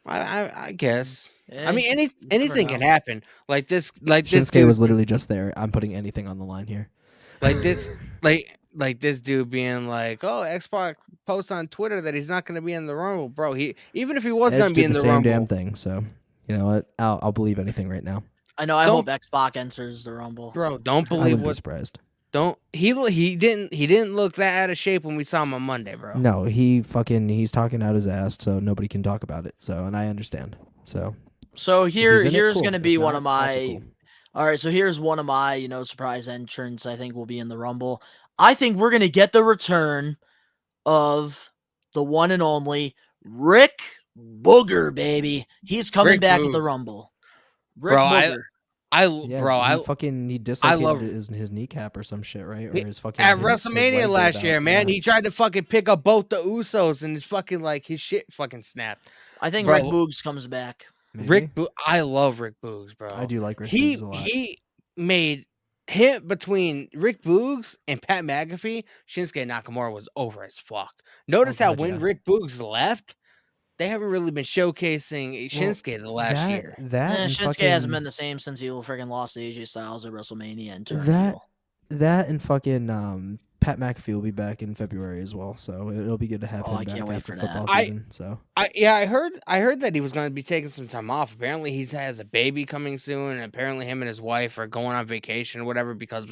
I guess. Yeah, I mean, you never anything know. can happen. Like this Shinsuke dude was literally just there. I'm putting anything on the line here. like this like this dude being like, oh, X-Pac posts on Twitter that he's not going to be in the Rumble, bro. He even if he was going Edge to be did in the the same Rumble, damn thing. So you know what? I'll believe anything right now. I know. I Don't- hope X-Pac enters the Rumble. bro, don't I believe wouldn't be what surprised. don't he didn't look that out of shape when we saw him on Monday, bro. No, he's talking out his ass, so nobody can talk about it. So, and I understand. So So he's in it, here's cool. gonna If be one not, of also my. cool. All right, so here's one of my surprise entrants. I think will be in the Rumble. I think we're gonna get the return of the one and only Rick Booger, baby. He's coming Rick back at the Boogs. Rumble. Rick Bro, Booger. He dislocated his kneecap or some shit, right? Or his fucking at his WrestleMania leg last gave year, out. man, Yeah. he tried to fucking pick up both the Usos and his fucking his shit fucking snapped. I think Bro. Rick Boogs comes back. Maybe? I love Rick Boogs, bro. I do like Rick Boogs a lot. He made hit between Rick Boogs and Pat McAfee. Shinsuke Nakamura was over as fuck. Notice how God, when yeah. Rick Boogs left, they haven't really been showcasing Shinsuke the last year. That and Shinsuke fucking, hasn't been the same since he freaking lost to AJ Styles at WrestleMania and turned that heel. that and fucking Pat McAfee will be back in February as well, so it'll be good to have Oh, him I back can't wait after for football that. season. So I heard that he was going to be taking some time off. Apparently, he has a baby coming soon, and apparently, him and his wife are going on vacation or whatever. Because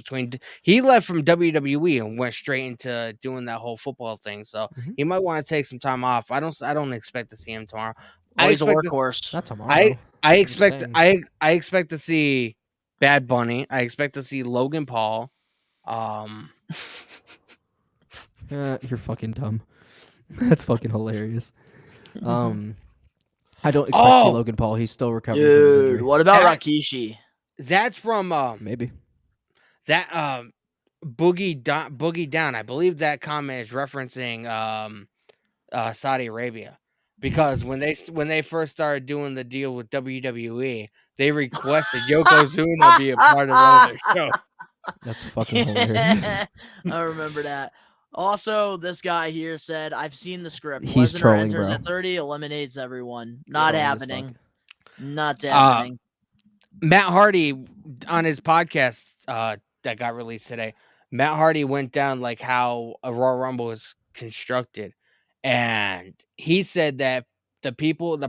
he left from WWE and went straight into doing that whole football thing, so Mhm. he might want to take some time off. I don't expect to see him tomorrow. Oh, he's a expect to- workhorse. not tomorrow. I just expect saying. I expect to see Bad Bunny. I expect to see Logan Paul. You're fucking dumb. That's fucking hilarious. I don't expect to see Logan Paul. He's still recovering from his Dude, injury. what about That- Rikishi? That's from Maybe. that Boogie Down. I believe that comment is referencing Saudi Arabia, because when they first started doing the deal with WWE, they requested Yokozuna be a part of one of their shows. That's fucking hilarious. I remember that. Also, this guy here said, "I've seen the script. He's Lesnar trolling, enters bro. at 30, eliminates everyone. Not Trolling as happening. fuck. Not happening." Matt Hardy on his podcast that got released today. Matt Hardy went down like how a Royal Rumble is constructed, and he said that the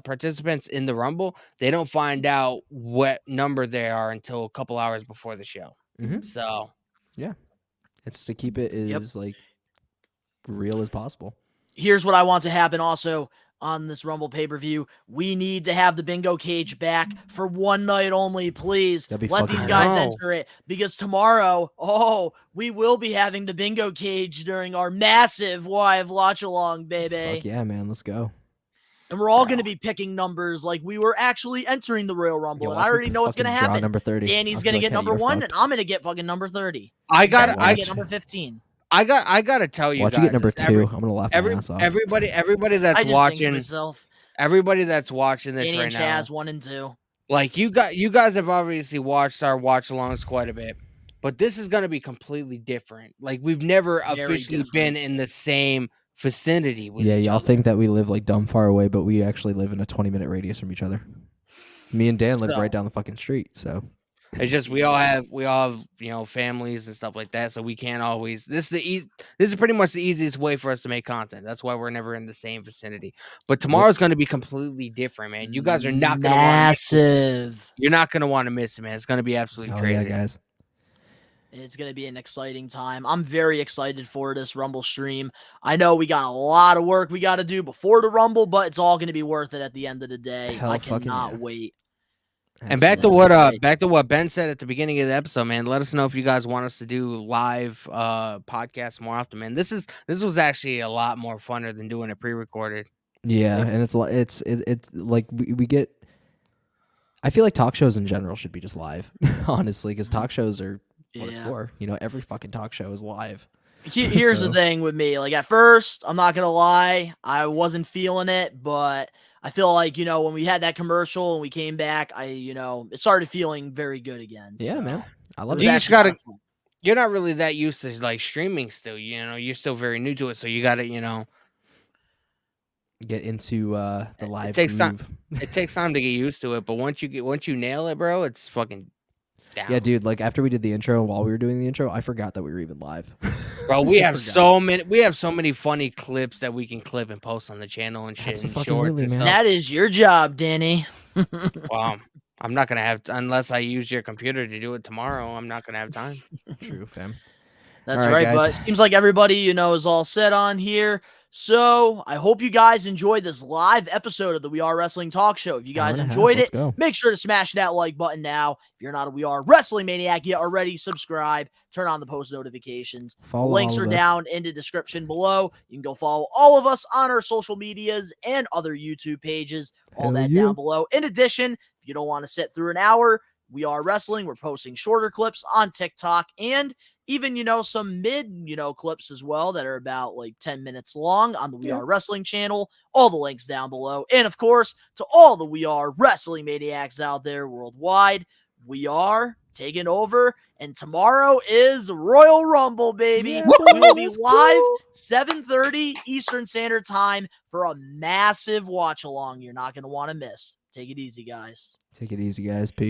participants in the Rumble, they don't find out what number they are until a couple hours before the show. Mhm. So It's to keep it as like real as possible. Here's what I want to happen also on this Rumble pay-per-view. We need to have the bingo cage back for one night only, please. That'd be Let fucking these guys great. enter it, because tomorrow, we will be having the bingo cage during our massive live watch along, baby. Fuck yeah, man. Let's go. And we're all going to be picking numbers like we were actually entering the Royal Rumble. Yo, And watch I me already know what's going to fucking draw happen. number 30. Danny's I'll be going to like, get hey, number you're 1, fucked. and I'm going to get fucking number 30. I got Danny's I gonna get number 15. I gotta tell you Watch guys, you get number this, 2. I'm gonna laugh my ass off. everybody I that's just watching, jinxed myself. everybody that's watching this Danny right and now, Chaz 1 and 2. like you guys have obviously watched our watch alongs quite a bit, but this is going to be completely different. Like we've never Very officially different. been in the same vicinity with Yeah, each y'all other. think that we live like dumb far away, but we actually live in a 20-minute radius from each other. Me and Dan live So- right down the fucking street, so It's just we all have families and stuff like that, so we can't always. This is pretty much the easiest way for us to make content. That's why we're never in the same vicinity. But tomorrow's going to be completely different, man. You guys are not going to massive. You're not going to want to miss it, man. It's going to be absolutely oh crazy. yeah, guys. It's going to be an exciting time. I'm very excited for this Rumble stream. I know we got a lot of work we got to do before the Rumble, but it's all going to be worth it at the end of the day. Hell I fucking cannot yeah. wait. And back to Absolutely. what Ben said at the beginning of the episode, man. Let us know if you guys want us to do live podcasts more often, man. This was actually a lot more funner than doing it pre-recorded. Yeah, and it's like we get. I feel like talk shows in general should be just live, honestly, because talk shows are what it's Yeah. for. Every fucking talk show is live. Here's the So- thing with me. Like at first, I'm not going to lie, I wasn't feeling it, but I feel like, when we had that commercial and we came back, it started feeling very good again. Yeah, so man. I it love was it. You just actually gotta- kinda fun. You're not really that used to like streaming still. You're still very new to it, so you got to get into the live It takes time. groove. It takes time to get used to it, but once you nail it, bro, it's fucking down. Yeah, dude. Like after we did the intro, while we were doing the intro, I forgot that we were even live. Bro, we have so many funny clips that we can clip and post on the channel and shit and shorts and stuff. That is your job, Danny. Well, I'm not gonna have unless I use your computer to do it tomorrow. I'm not gonna have time. True, fam. That's All right, guys. but it seems like everybody, is all set on here. So I hope you guys enjoyed this live episode of the We Are Wrestling Talk Show. If you guys enjoyed it, make sure to smash that like button now. If you're not a We Are Wrestling Maniac yet already, subscribe, turn on the post notifications. Follow links are down in the description below. You can go follow all of us on our social medias and other YouTube pages. All that down below. In addition, if you don't want to sit through an hour, We Are Wrestling, we're posting shorter clips on TikTok and even, some mid, clips as well that are about like 10 minutes long on the We Are Wrestling channel. All the links down below. And of course, to all the We Are Wrestling Maniacs out there worldwide, we are taking over. And tomorrow is Royal Rumble, baby. Yeah, we will be live 7:30 Eastern Standard Time for a massive watch along you're not going to want to miss. Take it easy, guys. Take it easy, guys. Peace.